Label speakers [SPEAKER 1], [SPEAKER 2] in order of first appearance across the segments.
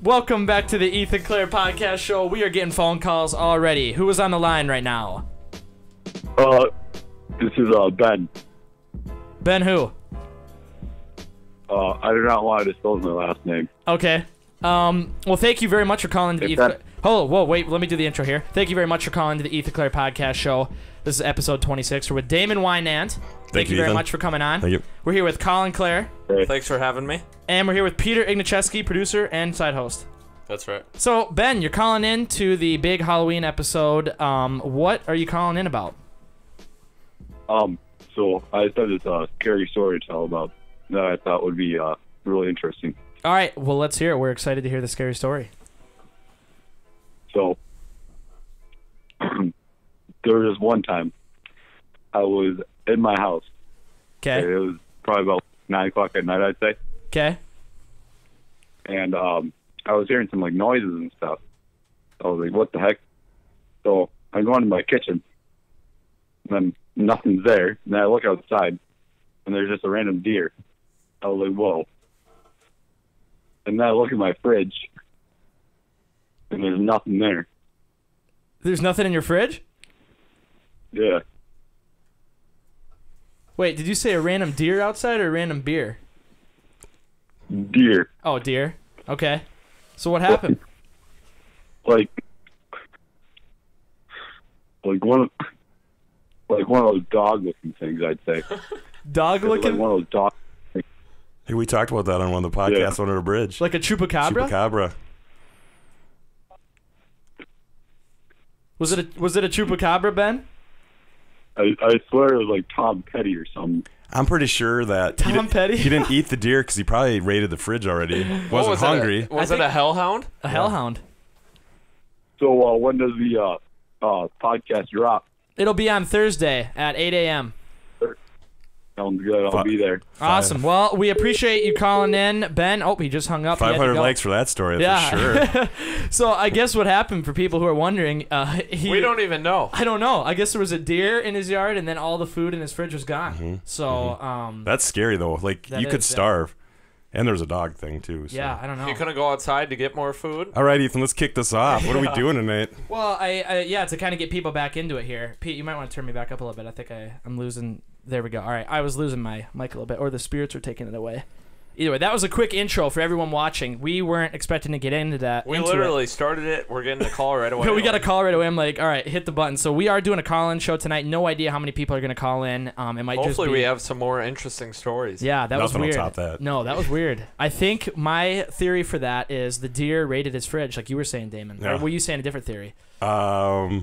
[SPEAKER 1] Welcome back to the Ethan Clerc podcast show. We are getting phone calls already. Who is on the line right now?
[SPEAKER 2] This is Ben.
[SPEAKER 1] Ben who?
[SPEAKER 2] I do not want to disclose my last name.
[SPEAKER 1] Okay. Well, thank you very much for calling to the Ethan. Whoa, wait. Let me do the intro here. Thank you very much for calling to the Ethan Clerc podcast show. This is episode 26. We're with Damon Weinandt. Thank you very much for coming on.
[SPEAKER 3] Thank you.
[SPEAKER 1] We're here with Colin Clerc.
[SPEAKER 2] Hey.
[SPEAKER 4] Thanks for having me.
[SPEAKER 1] And we're here with Peter Ignaszewski, producer and side host.
[SPEAKER 4] That's right.
[SPEAKER 1] So, Ben, you're calling in to the big Halloween episode. What are you calling in about?
[SPEAKER 2] So I said it's a scary story to tell about that I thought would be really interesting.
[SPEAKER 1] All right. Well, let's hear it. We're excited to hear the scary story.
[SPEAKER 2] So there was one time I was in my house.
[SPEAKER 1] Okay.
[SPEAKER 2] It was probably about 9 o'clock at night, I'd say.
[SPEAKER 1] Okay.
[SPEAKER 2] And I was hearing some like noises and stuff. I was like, what the heck? So I go into my kitchen, and then nothing's there. And then I look outside, and there's just a random deer. I was like, whoa. And then I look at my fridge, and there's nothing there.
[SPEAKER 1] There's nothing in your fridge?
[SPEAKER 2] Yeah.
[SPEAKER 1] Wait, did you say a random deer outside or a random beer?
[SPEAKER 2] Deer.
[SPEAKER 1] Oh, deer. Okay. So what happened?
[SPEAKER 2] Like one of those dog-looking things, I'd say.
[SPEAKER 1] Dog-looking?
[SPEAKER 2] Like one of those dog.
[SPEAKER 3] Hey, we talked about that on one of the podcasts under the bridge.
[SPEAKER 1] Like a chupacabra?
[SPEAKER 3] Chupacabra.
[SPEAKER 1] Was it a chupacabra, Ben?
[SPEAKER 2] I swear it was like Tom Petty or something.
[SPEAKER 3] I'm pretty sure that
[SPEAKER 1] Tom Petty?
[SPEAKER 3] he didn't eat the deer because he probably raided the fridge already. Wasn't hungry.
[SPEAKER 4] Was it a hellhound?
[SPEAKER 1] A hellhound.
[SPEAKER 2] So when does the podcast drop?
[SPEAKER 1] It'll be on Thursday at 8 a.m.
[SPEAKER 2] Sounds good. I'll be there.
[SPEAKER 1] Awesome. Well, we appreciate you calling in, Ben. Oh, he just hung up.
[SPEAKER 3] 500 likes for that story,
[SPEAKER 1] yeah.
[SPEAKER 3] for sure.
[SPEAKER 1] So I guess what happened, for people who are wondering,
[SPEAKER 4] we don't even know.
[SPEAKER 1] I don't know. I guess there was a deer in his yard, and then all the food in his fridge was gone.
[SPEAKER 3] Mm-hmm.
[SPEAKER 1] So
[SPEAKER 3] That's scary, though. Like, you could starve. And there's a dog thing, too. So.
[SPEAKER 1] Yeah, I don't know.
[SPEAKER 4] You couldn't go outside to get more food?
[SPEAKER 3] All right, Ethan, let's kick this off. What are we doing tonight?
[SPEAKER 1] Well, yeah, to kind of get people back into it here. Pete, you might want to turn me back up a little bit. I think I'm losing. There we go. All right, I was losing my mic a little bit, or the spirits were taking it away. Either way, that was a quick intro for everyone watching. We weren't expecting to get into that.
[SPEAKER 4] We literally started it. We're getting a call right away.
[SPEAKER 1] We got a call right away. I'm like, all right, hit the button. So we are doing a call-in show tonight. No idea how many people are going to call in. It might
[SPEAKER 4] Hopefully
[SPEAKER 1] just be...
[SPEAKER 4] we have some more interesting stories.
[SPEAKER 1] Yeah, that was
[SPEAKER 3] Nothing
[SPEAKER 1] weird.
[SPEAKER 3] will top that.
[SPEAKER 1] No, that was weird. I think my theory for that is the deer raided his fridge, like you were saying, Damon.
[SPEAKER 3] Yeah.
[SPEAKER 1] Or were you saying a different theory?
[SPEAKER 3] No,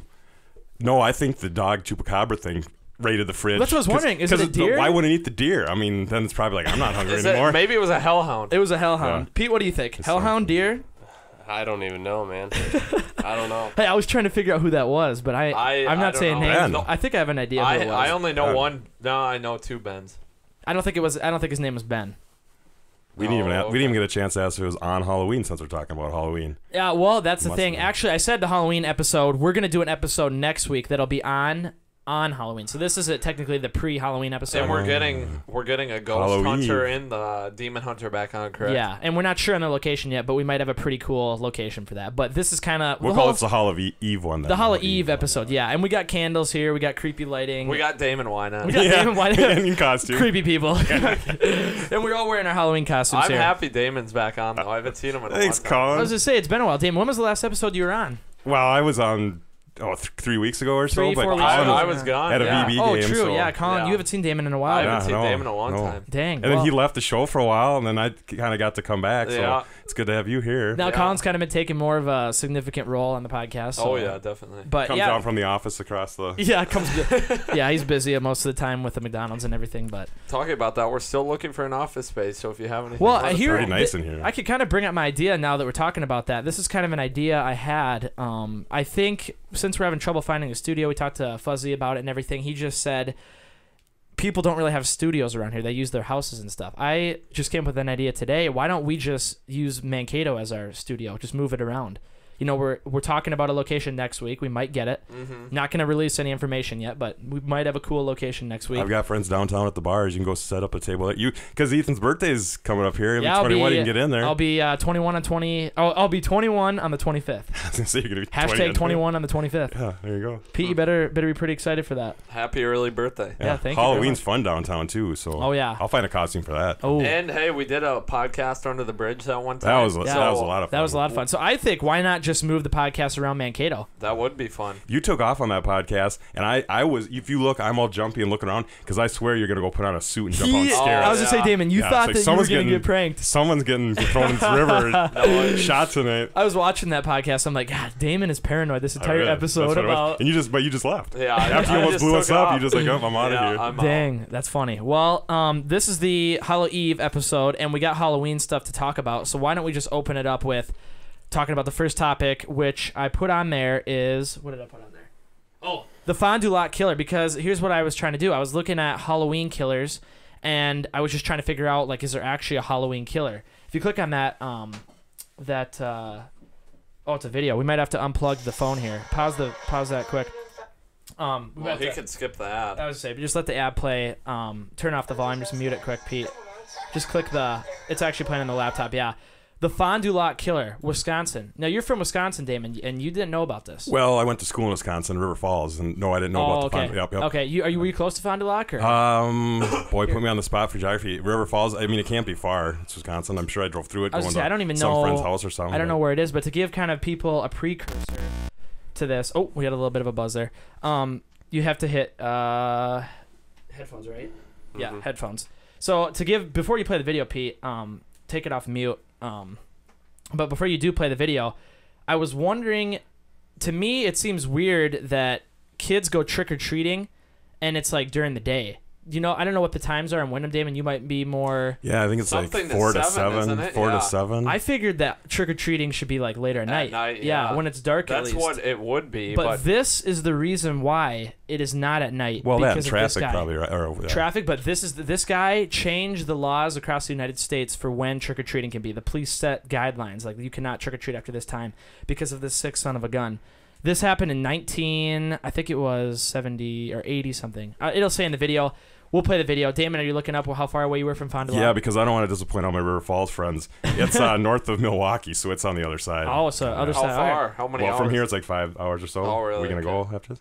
[SPEAKER 3] I think the dog chupacabra thing raided the fridge.
[SPEAKER 1] That's what I was wondering. Is it a deer?
[SPEAKER 3] Why wouldn't it eat the deer? I mean, then it's probably like, I'm not hungry anymore.
[SPEAKER 4] Maybe it was a hellhound.
[SPEAKER 1] It was a hellhound.
[SPEAKER 3] Yeah.
[SPEAKER 1] Pete, what do you think? Hellhound, deer?
[SPEAKER 5] I don't even know, man. I don't know.
[SPEAKER 1] Hey, I was trying to figure out who that was, but I'm not saying names.
[SPEAKER 3] Ben.
[SPEAKER 1] I think I have an idea who it was.
[SPEAKER 4] I only know
[SPEAKER 3] Ben.
[SPEAKER 4] one. No, I know two Bens.
[SPEAKER 1] I don't think his name was Ben.
[SPEAKER 3] We didn't
[SPEAKER 4] Oh,
[SPEAKER 3] even get a chance to ask if it was on Halloween, since we're talking about Halloween.
[SPEAKER 1] Yeah, well, that's the
[SPEAKER 3] Must
[SPEAKER 1] thing.
[SPEAKER 3] have.
[SPEAKER 1] Actually, I said the Halloween episode. We're going to do an episode next week that'll be on Halloween. So this is technically the pre-Halloween episode.
[SPEAKER 4] And we're getting a ghost
[SPEAKER 3] Halloween.
[SPEAKER 4] hunter and the demon hunter back on, correct?
[SPEAKER 1] Yeah, and we're not sure on the location yet, but we might have a pretty cool location for that. But this is kind of...
[SPEAKER 3] We'll call it the Hall of Eve one. Then.
[SPEAKER 1] The Hall of Eve episode, yeah. And we got candles here. We got creepy lighting.
[SPEAKER 4] We got Damon Weinandt.
[SPEAKER 1] We got Damon Weinandt.
[SPEAKER 3] in costume.
[SPEAKER 1] Creepy people. And we're all wearing our Halloween costumes
[SPEAKER 4] I'm
[SPEAKER 1] here.
[SPEAKER 4] happy Damon's back on, though. I haven't seen him in a
[SPEAKER 3] Thanks,
[SPEAKER 4] long time.
[SPEAKER 1] I
[SPEAKER 3] Colin.
[SPEAKER 1] was going to say, it's been a while. Damon, when was the last episode you were on?
[SPEAKER 3] Well, I was on 3 weeks ago or so.
[SPEAKER 1] 3, 4
[SPEAKER 3] but
[SPEAKER 1] weeks
[SPEAKER 3] Colin
[SPEAKER 1] ago.
[SPEAKER 4] I was gone.
[SPEAKER 3] At a
[SPEAKER 4] yeah.
[SPEAKER 3] VB
[SPEAKER 1] Oh,
[SPEAKER 3] game.
[SPEAKER 1] true.
[SPEAKER 3] So.
[SPEAKER 1] Yeah, Colin,
[SPEAKER 4] Yeah.
[SPEAKER 1] you haven't seen Damon in a
[SPEAKER 4] I
[SPEAKER 1] while.
[SPEAKER 4] haven't seen
[SPEAKER 3] no,
[SPEAKER 4] Damon in a long
[SPEAKER 3] no.
[SPEAKER 4] time.
[SPEAKER 1] Dang.
[SPEAKER 3] And then he left the show for a while, and then I kind of got to come back. So
[SPEAKER 4] Yeah.
[SPEAKER 3] it's good to have you here.
[SPEAKER 1] Now
[SPEAKER 4] Yeah.
[SPEAKER 1] Colin's kind of been taking more of a significant role on the podcast. So.
[SPEAKER 4] Oh, yeah, definitely.
[SPEAKER 1] But
[SPEAKER 3] Comes
[SPEAKER 1] yeah,
[SPEAKER 3] down from the office across the...
[SPEAKER 1] yeah, yeah, he's busy most of the time with the McDonald's and everything. But
[SPEAKER 4] Talking about that, we're still looking for an office space, so if you have anything...
[SPEAKER 1] well,
[SPEAKER 4] let
[SPEAKER 1] I
[SPEAKER 4] us
[SPEAKER 1] hear
[SPEAKER 4] know.
[SPEAKER 3] Pretty nice in here.
[SPEAKER 1] I could kind of bring up my idea now that we're talking about that. This is kind of an idea I had. I think since we're having trouble finding a studio, we talked to Fuzzy about it and everything. He just said people don't really have studios around here. They use their houses and stuff. I just came up with an idea today. Why don't we just use Mankato as our studio? Just move it around. You know, we're talking about a location next week. We might get it. Not going to release any information yet, but we might have a cool location next week.
[SPEAKER 3] I've got friends downtown at the bars. You can go set up a table at you because Ethan's birthday is coming up here.
[SPEAKER 1] Yeah,
[SPEAKER 3] 21. You can get in there.
[SPEAKER 1] I'll be 21 on 20. Oh, I'll be 21 on the 25th.
[SPEAKER 3] I was gonna say you're gonna be
[SPEAKER 1] Hashtag 21 on the 25th.
[SPEAKER 3] Yeah, there you go.
[SPEAKER 1] Pete, you better be pretty excited for that.
[SPEAKER 4] Happy early birthday.
[SPEAKER 1] Yeah, thank you.
[SPEAKER 3] Halloween's fun downtown too. So I'll find a costume for that.
[SPEAKER 1] Oh,
[SPEAKER 4] And hey, we did a podcast under the bridge that one time.
[SPEAKER 3] That was a lot of fun.
[SPEAKER 1] That was a lot of fun. So I think why not just move the podcast around Mankato?
[SPEAKER 4] That would be fun.
[SPEAKER 3] You took off on that podcast, and I was. If you look, I'm all jumpy and looking around because I swear you're gonna go put on a suit and jump on stairs.
[SPEAKER 1] I was gonna say, Damon, you thought that you were gonna get pranked.
[SPEAKER 3] Someone's getting thrown into the river. Shot tonight.
[SPEAKER 1] I was watching that podcast. I'm like, God, Damon is paranoid this entire episode about.
[SPEAKER 3] And you just left.
[SPEAKER 4] Yeah,
[SPEAKER 3] after you almost blew us up, you just like, oh, I'm out of here.
[SPEAKER 1] Dang, that's funny. Well, this is the Hallow Eve episode, and we got Halloween stuff to talk about. So why don't we just open it up with talking about the first topic, which I put on there is what did I put on there? Oh, the Fond du Lac Killer. Because here's what I was trying to do. I was looking at Halloween killers, and I was just trying to figure out, like, is there actually a Halloween killer? If you click on that, oh, it's a video. We might have to unplug the phone here. Pause that quick.
[SPEAKER 4] Well, he could skip the ad.
[SPEAKER 1] I was say, but just let the ad play. Turn off the volume. Just mute it quick, Pete. Just click the. It's actually playing on the laptop. Yeah. The Fond du Lac Killer, Wisconsin. Now, you're from Wisconsin, Damon, and you didn't know about this.
[SPEAKER 3] Well, I went to school in Wisconsin, River Falls, and no, I didn't know about the Fond. Yep.
[SPEAKER 1] Okay, were you close to Fond du Lac? Or?
[SPEAKER 3] Boy, put me on the spot for geography. River Falls, I mean, it can't be far. It's Wisconsin. I'm sure I drove through it.
[SPEAKER 1] I don't even know.
[SPEAKER 3] Some friend's house or something.
[SPEAKER 1] I don't know where it is, but to give kind of people a precursor to this. Oh, we had a little bit of a buzz there. You have to hit headphones, right? Yeah, headphones. So to give, before you play the video, Pete, take it off mute. But before you do play the video, I was wondering, to me, it seems weird that kids go trick-or-treating and it's like during the day. You know, I don't know what the times are in Wyndham, Damon. You might be more...
[SPEAKER 3] Yeah, I think it's something like 4 to 7. 4 to 7.
[SPEAKER 1] I figured that trick-or-treating should be like later at night. Yeah, when it's dark at least.
[SPEAKER 4] That's what it would be.
[SPEAKER 1] But this is the reason why it is not at night.
[SPEAKER 3] Well,
[SPEAKER 1] because
[SPEAKER 3] that traffic probably, right?
[SPEAKER 1] Traffic, but this guy changed the laws across the United States for when trick-or-treating can be. The police set guidelines, like you cannot trick-or-treat after this time because of this sick son of a gun. This happened in I think it was 70 or 80 something. It'll say in the video. We'll play the video. Damon, are you looking up how far away you were from Fond du Lac?
[SPEAKER 3] Yeah, because I don't want to disappoint all my River Falls friends. It's north of Milwaukee, so it's on the other side.
[SPEAKER 1] Oh, so other side.
[SPEAKER 4] How far? How many hours?
[SPEAKER 3] Well, from here it's like 5 hours or so.
[SPEAKER 4] Oh, really?
[SPEAKER 3] Are we going to go after this?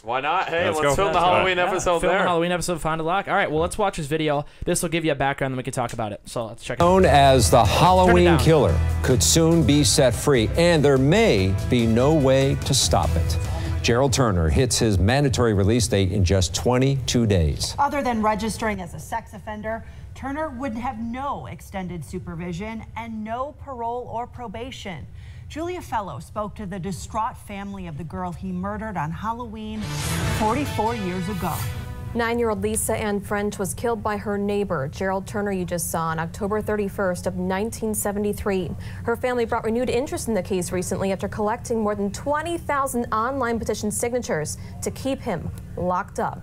[SPEAKER 4] Why not? Hey,
[SPEAKER 3] let's
[SPEAKER 4] film the Halloween episode
[SPEAKER 1] film
[SPEAKER 4] there.
[SPEAKER 1] the Halloween episode of Fond du Lac. All right, well, let's watch this video. This will give you a background, then we can talk about it. So let's check it out.
[SPEAKER 6] Known as the Halloween Killer could soon be set free, and there may be no way to stop it. Gerald Turner hits his mandatory release date in just 22 days.
[SPEAKER 7] Other than registering as a sex offender, Turner would have no extended supervision and no parole or probation. Julia Fellow spoke to the distraught family of the girl he murdered on Halloween 44 years ago.
[SPEAKER 8] 9-year-old Lisa Ann French was killed by her neighbor, Gerald Turner, you just saw, on October 31st of 1973. Her family brought renewed interest in the case recently after collecting more than 20,000 online petition signatures to keep him locked up.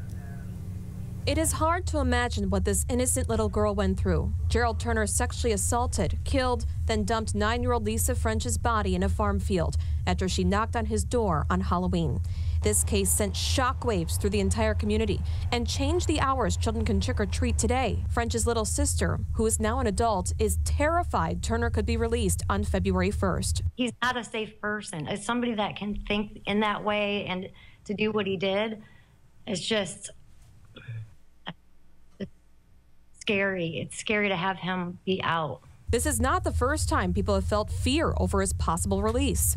[SPEAKER 8] It is hard to imagine what this innocent little girl went through. Gerald Turner sexually assaulted, killed, then dumped 9-year-old Lisa French's body in a farm field after she knocked on his door on Halloween. This case sent shockwaves through the entire community and changed the hours children can trick-or-treat today. French's little sister, who is now an adult, is terrified Turner could be released on February 1st.
[SPEAKER 9] He's not a safe person. As somebody that can think in that way and to do what he did, it's just scary. It's scary to have him be out.
[SPEAKER 8] This is not the first time people have felt fear over his possible release.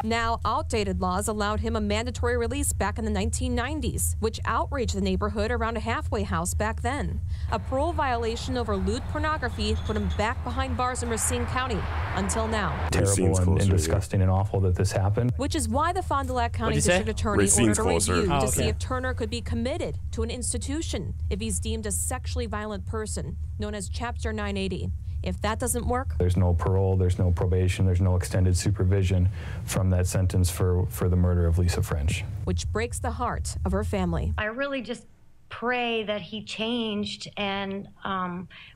[SPEAKER 8] Now, outdated laws allowed him a mandatory release back in the 1990s, which outraged the neighborhood around a halfway house back then. A parole violation over lewd pornography put him back behind bars in Racine County until now.
[SPEAKER 10] Terrible and disgusting and awful that this happened.
[SPEAKER 8] Which is why the Fond du Lac County District Attorney ordered a review to see if Turner could be committed to an institution if he's deemed a sexually violent person, known as Chapter 980. If that doesn't work,
[SPEAKER 10] there's no parole, there's no probation, there's no extended supervision from that sentence for the murder of Lisa French.
[SPEAKER 8] Which breaks the heart of her family.
[SPEAKER 9] I really just pray that he changed and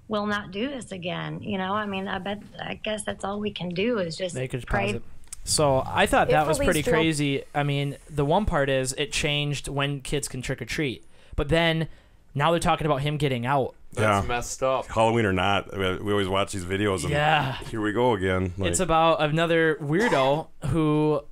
[SPEAKER 9] will not do this again. You know, I mean, I guess that's all we can do is just pray.
[SPEAKER 1] So I thought that was pretty crazy. I mean, the one part is it changed when kids can trick or treat, but then now they're talking about him getting out.
[SPEAKER 4] That's messed up.
[SPEAKER 3] Halloween or not, we always watch these videos. And here we go again. Like,
[SPEAKER 1] it's about another weirdo who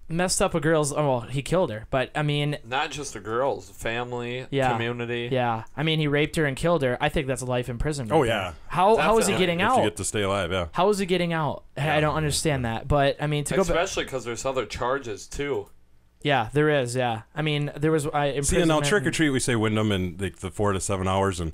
[SPEAKER 1] messed up a girl's. Oh, well, he killed her, but I mean,
[SPEAKER 4] not just a girl's family, community.
[SPEAKER 1] Yeah, I mean, he raped her and killed her. I think that's life imprisonment.
[SPEAKER 3] Oh yeah.
[SPEAKER 1] How is he getting out?
[SPEAKER 3] If you get to stay alive, yeah.
[SPEAKER 1] How is he getting out? Yeah. I don't understand that. But I mean,
[SPEAKER 4] especially because there's other charges too.
[SPEAKER 1] Yeah, there is. Yeah, I mean, there was.
[SPEAKER 3] See, now trick or treat, we say Wyndham and the 4 to 7 hours, and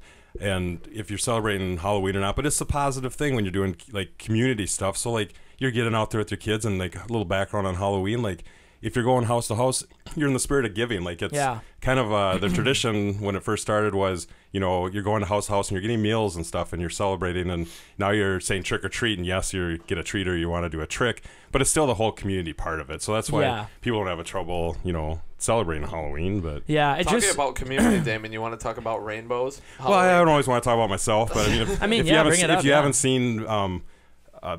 [SPEAKER 3] if you're celebrating Halloween or not, but it's a positive thing when you're doing like community stuff. So like you're getting out there with your kids, and like a little background on Halloween, like if you're going house to house, you're in the spirit of giving. Like it's kind of the tradition when it first started was, you know, you're going to house to house and you're getting meals and stuff and you're celebrating, and now you're saying trick or treat, and yes, you get a treat or you want to do a trick, but it's still the whole community part of it. So that's why people don't have a trouble, you know, celebrating Halloween. But
[SPEAKER 4] talking about community, Damon, you want to talk about rainbows?
[SPEAKER 3] Halloween? Well, I don't always want to talk about myself, but I mean, if you haven't seen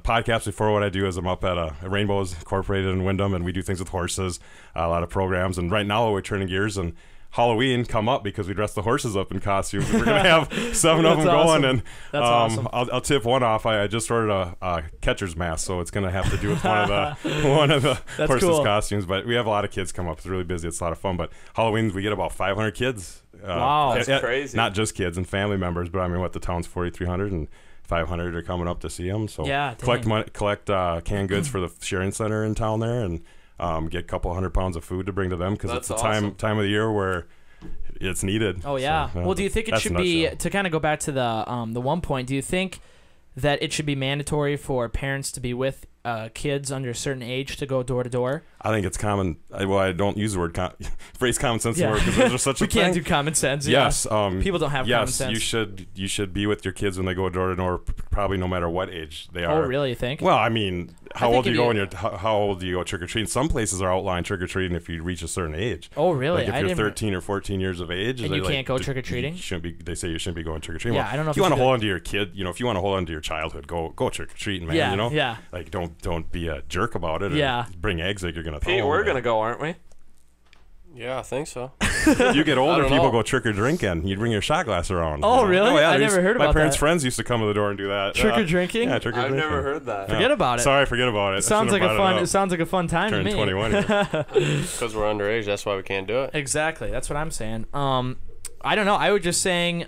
[SPEAKER 3] podcasts before, what I do is I'm up at Rainbows Incorporated in Wyndham, and we do things with horses, a lot of programs. And right now we're turning gears, and Halloween come up because we dress the horses up in costumes. We're gonna have 7 of them going, and
[SPEAKER 1] that's awesome.
[SPEAKER 3] I'll tip one off. I just ordered a catcher's mask, so it's gonna have to do with one of the horses' costumes. But we have a lot of kids come up. It's really busy. It's a lot of fun. But Halloween we get about 500 kids.
[SPEAKER 1] Wow,
[SPEAKER 4] that's crazy.
[SPEAKER 3] Not just kids and family members, but I mean, the town's 4,300 and 500 are coming up to see them. So collect canned goods for the sharing center in town there, and get a couple $100 of food to bring to them, because it's the time of the year where it's needed.
[SPEAKER 1] Oh yeah. So, well, do you think it should be, to kind of go back to the one point, do you think that it should be mandatory for parents to be with kids under a certain age to go door to door?
[SPEAKER 3] I think it's common. Well, I don't use the word phrase common sense anymore because there's such a thing.
[SPEAKER 1] We can't do common sense.
[SPEAKER 3] Yes.
[SPEAKER 1] People don't have common sense.
[SPEAKER 3] You should be with your kids when they go door to door, probably no matter what age they are.
[SPEAKER 1] Oh, really? You think?
[SPEAKER 3] Well, I mean, how old do you go trick or treating? Some places are outlying trick or treating if you reach a certain age.
[SPEAKER 1] Oh, really?
[SPEAKER 3] Like if you're 13 or 14 years of age,
[SPEAKER 1] and you can't go trick or treating.
[SPEAKER 3] They say you shouldn't be going trick or treating.
[SPEAKER 1] Yeah, I don't know.
[SPEAKER 3] If you want to hold on to your kid, if you want to hold on to your childhood, go trick or treating, man.
[SPEAKER 1] Yeah,
[SPEAKER 3] yeah. Like don't be a jerk about it. Or bring eggs like you're gonna throw.
[SPEAKER 4] Pete, we're gonna go, aren't we?
[SPEAKER 5] Yeah, I think so.
[SPEAKER 3] You get older, people go trick or drinking. You bring your shot glass around.
[SPEAKER 1] Oh, really?
[SPEAKER 3] Oh, yeah,
[SPEAKER 1] I never heard about that.
[SPEAKER 3] My parents' friends used to come to the door and do that.
[SPEAKER 1] Trick or drinking?
[SPEAKER 3] Yeah, trick or drinking.
[SPEAKER 4] I've never heard that.
[SPEAKER 1] Forget about it.
[SPEAKER 3] Sorry, forget about it.
[SPEAKER 1] It sounds like a fun time to me.
[SPEAKER 3] Turned 21 here.
[SPEAKER 5] Because we're underage, that's why we can't do it.
[SPEAKER 1] Exactly. That's what I'm saying. I don't know. I was just saying,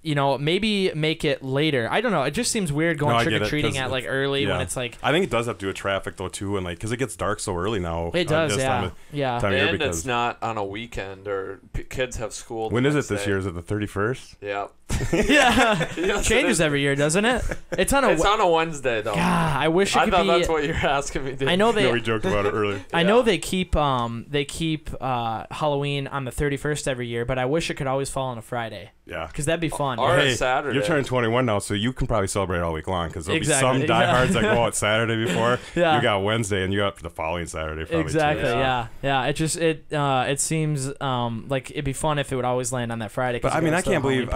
[SPEAKER 1] maybe make it later. I don't know. It just seems weird going trick or treating at like early when it's like.
[SPEAKER 3] I think it does have to do with traffic though too, and like because it gets dark so early now.
[SPEAKER 1] It does,
[SPEAKER 3] Time of year
[SPEAKER 4] and it's not on a weekend or kids have school.
[SPEAKER 3] When is it this year? Is it the 31st?
[SPEAKER 4] Yeah.
[SPEAKER 1] Yeah. Yes, changes every year, doesn't it? It's on a
[SPEAKER 4] Wednesday though.
[SPEAKER 1] God, I wish it could be.
[SPEAKER 4] I thought that's what you're asking me. Dude.
[SPEAKER 1] I know they.
[SPEAKER 3] We joked about it earlier.
[SPEAKER 1] I know they keep Halloween on the 31st every year, but I wish it could always fall on a Friday.
[SPEAKER 3] Yeah.
[SPEAKER 1] Because that'd be fun.
[SPEAKER 4] Or a Saturday.
[SPEAKER 3] You're turning 21 now, so you can probably celebrate all week long. Because there'll be some diehards that go out Saturday before. Yeah. You got Wednesday, and you got the following Saturday. Probably
[SPEAKER 1] exactly.
[SPEAKER 3] Too.
[SPEAKER 1] Yeah. It seems like it'd be fun if it would always land on that Friday.
[SPEAKER 3] But I mean, I can't believe.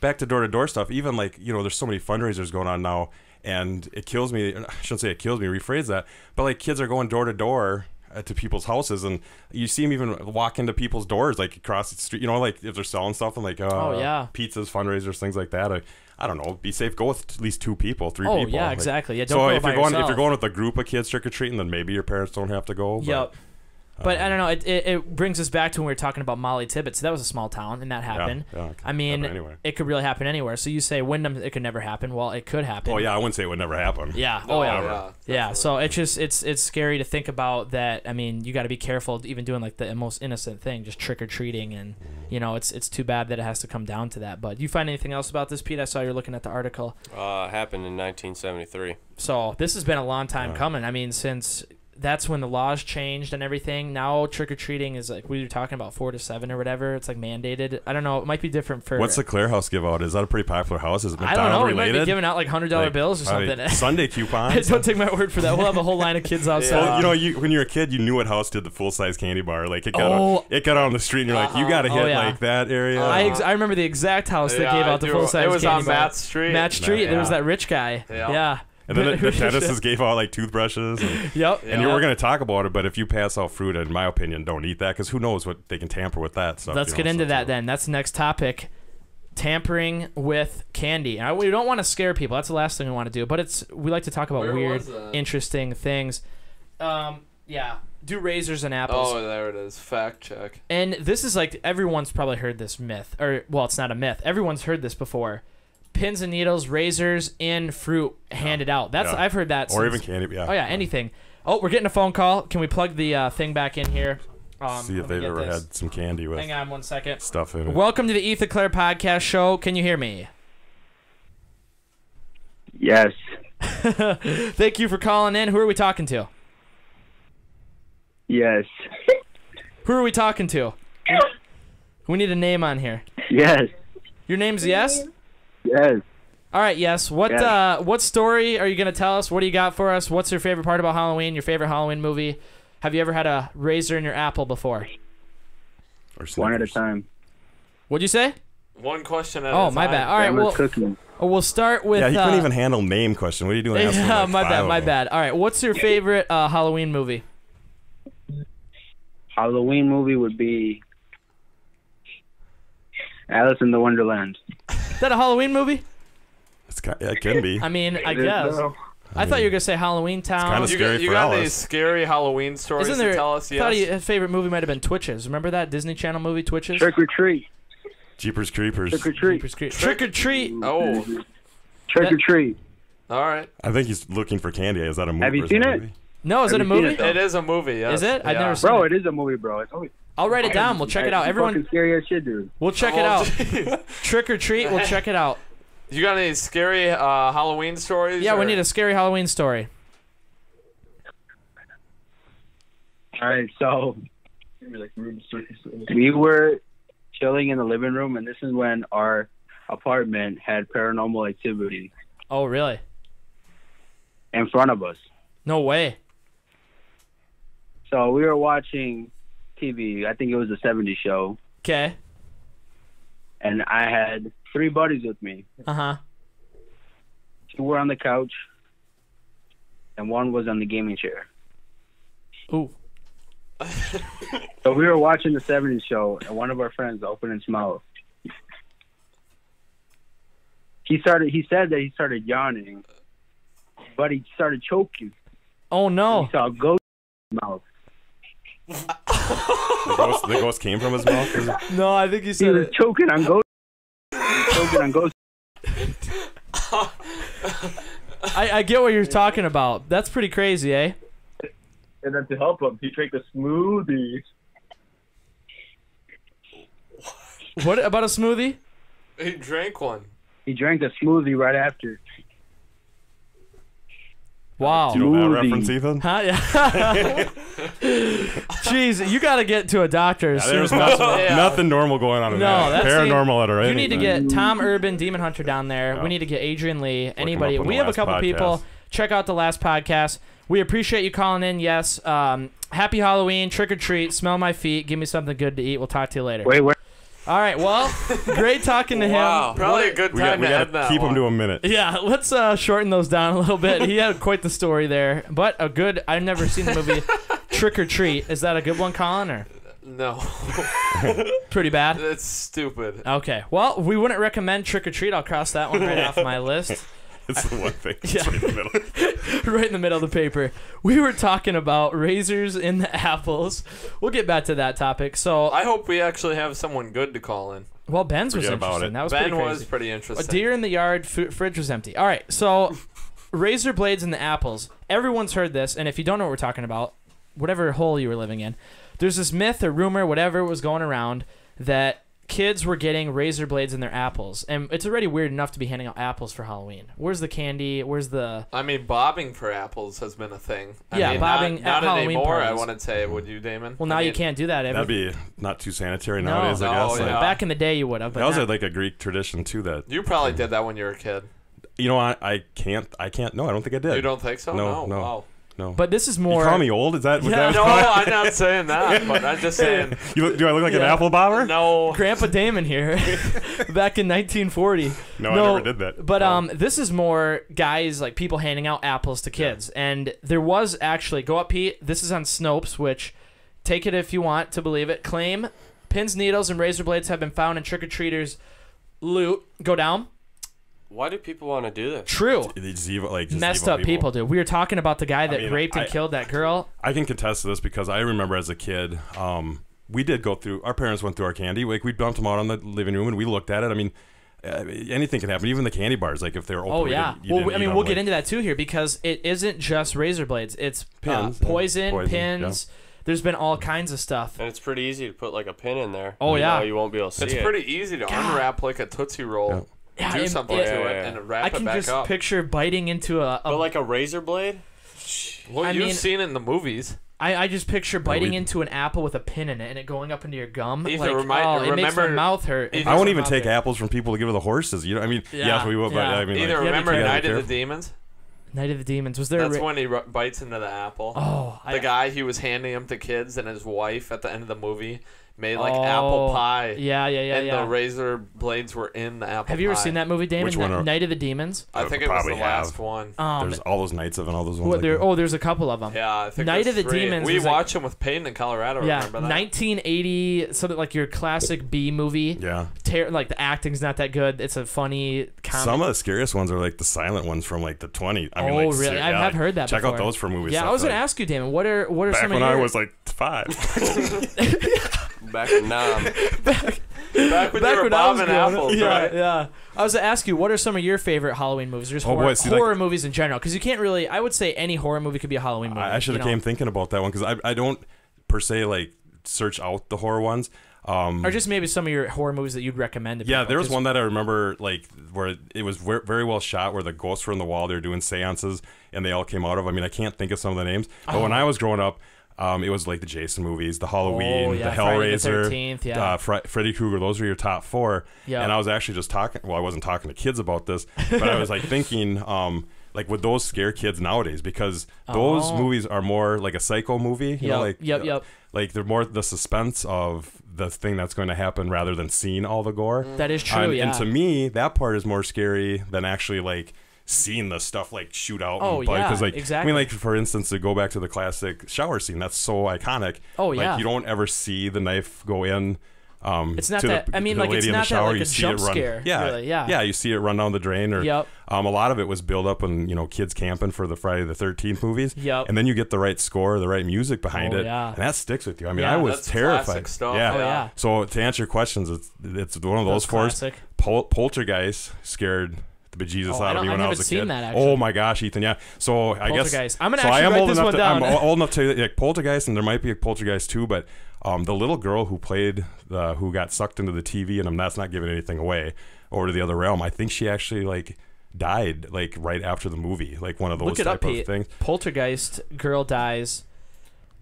[SPEAKER 3] Back to door-to-door stuff. Even like there's so many fundraisers going on now, and it kills me. I shouldn't say it kills me. Rephrase that. But like kids are going door to door to people's houses, and you see them even walk into people's doors, like across the street. Like if they're selling stuff and like pizzas, fundraisers, things like that. I don't know. Be safe. Go with at least 2 people, 3 people.
[SPEAKER 1] Oh yeah, exactly. Yeah. Don't
[SPEAKER 3] so
[SPEAKER 1] go
[SPEAKER 3] if
[SPEAKER 1] by
[SPEAKER 3] you're going
[SPEAKER 1] yourself.
[SPEAKER 3] if you're going with a group of kids trick or treating, then maybe your parents don't have to go.
[SPEAKER 1] Yep. But I don't know. It brings us back to when we were talking about Molly Tibbetts. So that was a small town, and that happened.
[SPEAKER 3] Yeah,
[SPEAKER 1] I mean, it could really happen anywhere. So you say Wyndham, it could never happen. Well, it could happen.
[SPEAKER 3] Oh yeah, I wouldn't say it would never happen.
[SPEAKER 1] Yeah.
[SPEAKER 4] No,
[SPEAKER 1] yeah. So it's scary to think about that. I mean, you got to be careful even doing like the most innocent thing, just trick or treating, and it's too bad that it has to come down to that. But do you find anything else about this, Pete? I saw you're looking at the article.
[SPEAKER 5] Happened in 1973.
[SPEAKER 1] So this has been a long time coming. I mean, since that's when the laws changed and everything. Now trick-or-treating is like, we were talking about 4 to 7 or whatever. It's like mandated. I don't know. It might be different for...
[SPEAKER 3] What's the Clerc house give out? Is that a pretty popular house? Is it McDonald's
[SPEAKER 1] I don't know.
[SPEAKER 3] related?
[SPEAKER 1] We might be giving out like $100 bills or something.
[SPEAKER 3] Sunday coupons.
[SPEAKER 1] Don't take my word for that. We'll have a whole line of kids outside.
[SPEAKER 3] Well, you know, when you were a kid, you knew what house did the full-size candy bar. Like, it got on the street, and you're like, you got to hit like that area.
[SPEAKER 1] I remember the exact house that gave out the full-size candy bar.
[SPEAKER 4] It was on Matt Street.
[SPEAKER 1] Matt Street. There was that rich guy. Yeah.
[SPEAKER 3] And then the dentists gave out like toothbrushes. And, and we're going to talk about it, but if you pass out fruit, in my opinion, don't eat that because who knows what they can tamper with that stuff.
[SPEAKER 1] Let's get into that then. That's the next topic. Tampering with candy. We don't want to scare people. That's the last thing we want to do. But we like to talk about weird, interesting things. Do razors and apples.
[SPEAKER 4] Oh, there it is. Fact check.
[SPEAKER 1] And this is like, everyone's probably heard this myth. Or, well, it's not a myth. Everyone's heard this before. Pins and needles, razors, and fruit handed out. I've heard that.
[SPEAKER 3] Or even candy.
[SPEAKER 1] Oh, yeah, anything. Oh, we're getting a phone call. Can we plug the thing back in here?
[SPEAKER 3] See if they've ever had some candy with.
[SPEAKER 1] Hang on 1 second.
[SPEAKER 3] Stuff in it.
[SPEAKER 1] Welcome to the Ethan Clerc podcast show. Can you hear me?
[SPEAKER 11] Yes.
[SPEAKER 1] Thank you for calling in. Who are we talking to?
[SPEAKER 11] Yes.
[SPEAKER 1] Who are we talking to? We need a name on here.
[SPEAKER 11] Yes.
[SPEAKER 1] Your name's Yes?
[SPEAKER 11] Yes.
[SPEAKER 1] All right, Yes. What story are you going to tell us? What do you got for us? What's your favorite part about Halloween? Your favorite Halloween movie? Have you ever had a razor in your apple before?
[SPEAKER 3] Or
[SPEAKER 11] one at a time.
[SPEAKER 1] What'd you say?
[SPEAKER 4] One question at a time.
[SPEAKER 1] Oh, my bad. All right, we'll start with...
[SPEAKER 3] Yeah, he couldn't even handle name question. What are you doing?
[SPEAKER 1] Yeah, my bad. All right, what's your favorite Halloween movie?
[SPEAKER 11] Halloween movie would be Alice in the Wonderland.
[SPEAKER 1] Is that a Halloween movie?
[SPEAKER 3] It can be.
[SPEAKER 1] I mean, I guess. I thought you were going to say Halloween Town.
[SPEAKER 3] It's kind of scary
[SPEAKER 4] you got any scary Halloween stories to tell us?
[SPEAKER 1] I thought your favorite movie might have been Twitches. Remember that Disney Channel movie, Twitches?
[SPEAKER 11] Trick or Treat.
[SPEAKER 3] Jeepers Creepers.
[SPEAKER 11] Trick or Treat.
[SPEAKER 1] Trick or Treat.
[SPEAKER 4] Oh.
[SPEAKER 11] Trick or Treat.
[SPEAKER 4] All right.
[SPEAKER 3] I think he's looking for candy. Is that a movie?
[SPEAKER 11] Have you seen it?
[SPEAKER 1] No, is it a movie?
[SPEAKER 4] It is a movie, yes.
[SPEAKER 1] Is it? I've never seen it.
[SPEAKER 11] Bro, it is a movie, bro.
[SPEAKER 1] I'll write it down. We'll check it out. Everyone.
[SPEAKER 11] Fucking scary as shit, dude.
[SPEAKER 1] We'll check it out. Trick or Treat. We'll check it out.
[SPEAKER 4] You got any scary Halloween stories?
[SPEAKER 1] Yeah, we need a scary Halloween story.
[SPEAKER 11] All right, so we were chilling in the living room, and this is when our apartment had paranormal activity.
[SPEAKER 1] Oh, really?
[SPEAKER 11] In front of us.
[SPEAKER 1] No way.
[SPEAKER 11] So we were watching TV. I think it was a 70s show.
[SPEAKER 1] Okay.
[SPEAKER 11] And I had 3 buddies with me.
[SPEAKER 1] Uh-huh.
[SPEAKER 11] 2 were on the couch, and 1 was on the gaming chair.
[SPEAKER 1] Ooh.
[SPEAKER 11] So we were watching the 70s show, and one of our friends opened his mouth. He said that he started yawning, but he started choking.
[SPEAKER 1] Oh, no.
[SPEAKER 11] He saw a ghost in his mouth.
[SPEAKER 3] The ghost came from his mouth?
[SPEAKER 1] No, I think he said
[SPEAKER 11] he was choking on ghost.
[SPEAKER 1] I get what you're talking about. That's pretty crazy, eh?
[SPEAKER 12] And then to help him, he drank a smoothie.
[SPEAKER 1] What about a smoothie?
[SPEAKER 4] He drank one.
[SPEAKER 11] He drank a smoothie right after.
[SPEAKER 1] Wow.
[SPEAKER 3] Do you know that reference, Ethan?
[SPEAKER 1] Huh? Yeah. Jeez, you got to get to a doctor as soon as possible.
[SPEAKER 3] Nothing normal going on in there.
[SPEAKER 1] That's
[SPEAKER 3] paranormal at our
[SPEAKER 1] You need to get Tom Urban, Demon Hunter down there. We need to get Adrian Lee. Anybody. We have a couple people. Check out the last podcast. We appreciate you calling in. Yes. Happy Halloween. Trick or treat. Smell my feet. Give me something good to eat. We'll talk to you later.
[SPEAKER 11] Wait.
[SPEAKER 1] All right. Well, great talking to him.
[SPEAKER 4] Wow. Probably a good time to end that.
[SPEAKER 3] Keep him to a minute.
[SPEAKER 1] Yeah. Let's shorten those down a little bit. He had quite the story there, but a good. I've never seen the movie Trick or Treat. Is that a good one, Colin? Or
[SPEAKER 4] no?
[SPEAKER 1] Pretty bad.
[SPEAKER 4] That's stupid.
[SPEAKER 1] Okay. Well, we wouldn't recommend Trick or Treat. I'll cross that one right off my list.
[SPEAKER 3] It's the one thing. It's right in the middle.
[SPEAKER 1] Right in the middle of the paper. We were talking about razors in the apples. We'll get back to that topic. So
[SPEAKER 4] I hope we actually have someone good to call in.
[SPEAKER 1] Well, Ben's was interesting. That was
[SPEAKER 4] Ben
[SPEAKER 1] pretty crazy.
[SPEAKER 4] was pretty interesting.
[SPEAKER 1] A deer in the yard, fridge was empty. All right, so razor blades in the apples. Everyone's heard this, and if you don't know what we're talking about, whatever hole you were living in, there's this myth or rumor, whatever was going around, that kids were getting razor blades in their apples, and it's already weird enough to be handing out apples for Halloween. Where's the candy? Where's the?
[SPEAKER 4] I mean, bobbing for apples has been a thing. I mean,
[SPEAKER 1] bobbing
[SPEAKER 4] not
[SPEAKER 1] at Halloween
[SPEAKER 4] anymore.
[SPEAKER 1] parties.
[SPEAKER 4] I wouldn't say. Would you, Damon?
[SPEAKER 1] Well, now you can't do that.
[SPEAKER 3] That'd be not too sanitary
[SPEAKER 1] No.
[SPEAKER 3] nowadays. I guess.
[SPEAKER 4] yeah.
[SPEAKER 1] Back in the day, you would have.
[SPEAKER 3] That was like a Greek tradition too. That
[SPEAKER 4] You probably did that when you were a kid.
[SPEAKER 3] you know, I can't. No, I don't think I did.
[SPEAKER 4] You don't think so?
[SPEAKER 3] No.
[SPEAKER 4] Wow.
[SPEAKER 3] No.
[SPEAKER 1] But this is more.
[SPEAKER 3] You call me old? Is that? Was that
[SPEAKER 4] No, I'm not saying that. But I'm just saying.
[SPEAKER 3] do I look like an apple bobber?
[SPEAKER 4] No.
[SPEAKER 1] Grandpa Damon here, back in 1940.
[SPEAKER 3] No, I never did that.
[SPEAKER 1] But this is more guys, like people handing out apples to kids, and there was actually go up, Pete. This is on Snopes, which take it if you want to believe it. Claim pins, needles, and razor blades have been found in trick or treaters' loot. Go down.
[SPEAKER 5] Why do people want to do this?
[SPEAKER 1] True.
[SPEAKER 3] Just
[SPEAKER 1] Messed up people do. We were talking about the guy that raped and killed that girl.
[SPEAKER 3] I can contest to this because I remember as a kid, we did go through. Our parents went through our candy. Like we dumped them out on the living room and we looked at it. I mean, anything can happen. Even the candy bars, like if they're open.
[SPEAKER 1] Oh yeah. Well, I mean, we'll get into that too here because it isn't just razor blades. It's
[SPEAKER 3] pins,
[SPEAKER 1] poison, pins. Yeah. There's been all kinds of stuff.
[SPEAKER 5] And it's pretty easy to put like a pin in there.
[SPEAKER 1] Oh yeah.
[SPEAKER 5] You won't be able to see it.
[SPEAKER 4] It's pretty easy to unwrap like a Tootsie Roll.
[SPEAKER 1] Yeah,
[SPEAKER 4] do something to it and wrap it back up.
[SPEAKER 1] I can just picture biting into a
[SPEAKER 5] but like a razor blade?
[SPEAKER 4] Well, you've seen it in the movies.
[SPEAKER 1] I just picture biting into an apple with a pin in it and it going up into your gum.
[SPEAKER 4] It
[SPEAKER 1] makes my mouth hurt.
[SPEAKER 3] I won't even take apples from people to give to the horses. You know, I mean, yes, we will. But I mean,
[SPEAKER 4] either remember Night of the Demons?
[SPEAKER 1] Night of the Demons. Was there?
[SPEAKER 4] That's when he bites into the apple.
[SPEAKER 1] Oh,
[SPEAKER 4] the guy he was handing them to kids, and his wife at the end of the movie made like apple pie.
[SPEAKER 1] Yeah.
[SPEAKER 4] And the razor blades were in the apple pie.
[SPEAKER 1] Have you ever seen that movie, Damon?
[SPEAKER 3] Which one?
[SPEAKER 1] Night of the Demons?
[SPEAKER 4] I think it was the last one.
[SPEAKER 3] There's all those nights of and all those ones.
[SPEAKER 1] There's a couple of them.
[SPEAKER 4] Yeah, I think
[SPEAKER 1] Night of the Demons.
[SPEAKER 4] We watched them with Peyton in Colorado.
[SPEAKER 1] Yeah,
[SPEAKER 4] remember that?
[SPEAKER 1] 1980, something like your classic B movie.
[SPEAKER 3] Yeah.
[SPEAKER 1] Like the acting's not that good. It's a funny comedy.
[SPEAKER 3] Some of the scariest ones are like the silent ones from like the 20s. I mean, like,
[SPEAKER 1] really? I have heard that.
[SPEAKER 3] Check
[SPEAKER 1] before.
[SPEAKER 3] out those for movies.
[SPEAKER 1] Yeah, I was gonna ask you, Damon. What are
[SPEAKER 3] back
[SPEAKER 1] some
[SPEAKER 3] when
[SPEAKER 1] of your...
[SPEAKER 3] I was like 5.
[SPEAKER 5] Back in Nam.
[SPEAKER 4] Back when you were bobbing apples, right?
[SPEAKER 1] Yeah. I was to ask you, what are some of your favorite Halloween movies? Just horror movies in general, because you can't really. I would say any horror movie could be a Halloween movie.
[SPEAKER 3] I should have came thinking about that one because I don't per se like search out the horror ones.
[SPEAKER 1] Or just maybe some of your horror movies that you'd recommend to people.
[SPEAKER 3] Yeah, there was one that I remember like where it was very well shot, where the ghosts were in the wall. They were doing seances, and they all came out of. I mean, I can't think of some of the names, but when I was growing up, it was like the Jason movies, the Halloween, the Hellraiser,
[SPEAKER 1] Friday the 13th,
[SPEAKER 3] Freddy Krueger. Those were your top 4.
[SPEAKER 1] Yeah.
[SPEAKER 3] And I was actually just talking. Well, I wasn't talking to kids about this, but I was like thinking. Like, would those scare kids nowadays? Because those movies are more like a psycho movie. You know, like, like they're more the suspense of the thing that's going to happen rather than seeing all the gore.
[SPEAKER 1] That is true,
[SPEAKER 3] And to me, that part is more scary than actually like seeing the stuff like shoot out. Because like,
[SPEAKER 1] exactly.
[SPEAKER 3] I mean, like for instance, to go back to the classic shower scene, that's so iconic.
[SPEAKER 1] Oh yeah.
[SPEAKER 3] Like you don't ever see the knife go in.
[SPEAKER 1] It's not that. I mean, like it's not that like a jump scare.
[SPEAKER 3] Yeah,
[SPEAKER 1] really, yeah.
[SPEAKER 3] Yeah, you see it run down the drain, or a lot of it was built up on kids camping for the Friday the 13th movies.
[SPEAKER 1] Yep.
[SPEAKER 3] And then you get the right score, the right music behind it,
[SPEAKER 1] yeah.
[SPEAKER 3] and that sticks with you. I mean, I was terrified.
[SPEAKER 4] Stuff.
[SPEAKER 3] Yeah.
[SPEAKER 1] Oh, yeah.
[SPEAKER 3] So to answer your questions, it's one of those fours. Poltergeist scared the bejesus out of me when I was a kid.
[SPEAKER 1] That, actually.
[SPEAKER 3] Oh my gosh, Ethan! Yeah. So I guess
[SPEAKER 1] I'm gonna actually write this one down.
[SPEAKER 3] I'm old enough to like Poltergeist, and there might be a Poltergeist 2, but the little girl who played who got sucked into the TV, and that's not giving anything away, over to the other realm. I think she actually like died like right after the movie, like one of those type of things.
[SPEAKER 1] Poltergeist girl dies.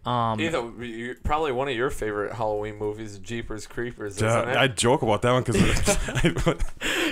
[SPEAKER 4] Probably one of your favorite Halloween movies, Jeepers Creepers, isn't it?
[SPEAKER 3] I joke about that one because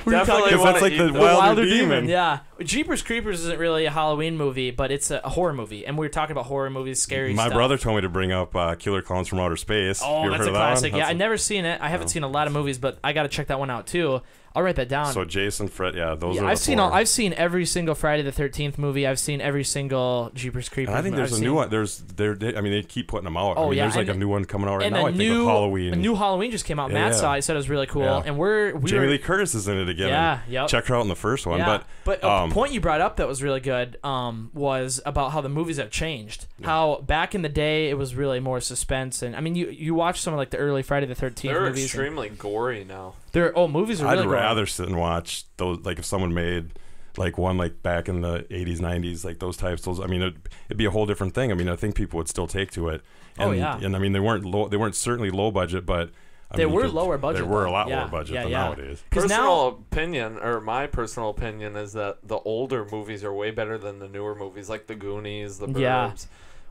[SPEAKER 4] definitely
[SPEAKER 3] that's like the Wilder Demon.
[SPEAKER 1] Yeah, Jeepers Creepers isn't really a Halloween movie, but it's a horror movie, and we were talking about horror movies, scary stuff.
[SPEAKER 3] My brother told me to bring up Killer Clowns from Outer Space.
[SPEAKER 1] Oh, that's a classic. Yeah, I've never seen it. I haven't
[SPEAKER 3] No.
[SPEAKER 1] seen a lot of movies, but I got to check that one out too. I'll write that down.
[SPEAKER 3] So Jason, Fred, those are.
[SPEAKER 1] I've seen every single Friday the 13th movie. I've seen every single Jeepers Creepers.
[SPEAKER 3] And I think there's a new one. I mean, they keep putting them out.
[SPEAKER 1] Oh,
[SPEAKER 3] I mean,
[SPEAKER 1] yeah,
[SPEAKER 3] there's like a new one coming out right now. I think of Halloween.
[SPEAKER 1] A new Halloween just came out. Matt saw it. He said it was really cool.
[SPEAKER 3] Yeah.
[SPEAKER 1] And
[SPEAKER 3] Jamie Lee Curtis is in it again.
[SPEAKER 1] Yeah, yep.
[SPEAKER 3] Check her out in the first one.
[SPEAKER 1] Yeah. But a point you brought up that was really good was about how the movies have changed. Yeah. How back in the day it was really more suspense, and I mean you watch some of like the early Friday the 13th
[SPEAKER 4] They're
[SPEAKER 1] movies.
[SPEAKER 4] They're extremely gory now.
[SPEAKER 1] Movies are really gory.
[SPEAKER 3] I'd rather sit and watch those. Like if someone made like one like back in the 80s, 90s, like those types. I mean, it'd be a whole different thing. I mean, I think people would still take to it. And, and I mean, they weren't certainly low budget, but
[SPEAKER 1] They were lower budget.
[SPEAKER 3] They were a
[SPEAKER 1] though.
[SPEAKER 3] lot
[SPEAKER 1] Yeah,
[SPEAKER 3] lower budget
[SPEAKER 1] yeah,
[SPEAKER 3] than
[SPEAKER 1] yeah.
[SPEAKER 3] nowadays.
[SPEAKER 4] My personal opinion is that the older movies are way better than the newer movies, like the Goonies, the Burbs.
[SPEAKER 1] Yeah.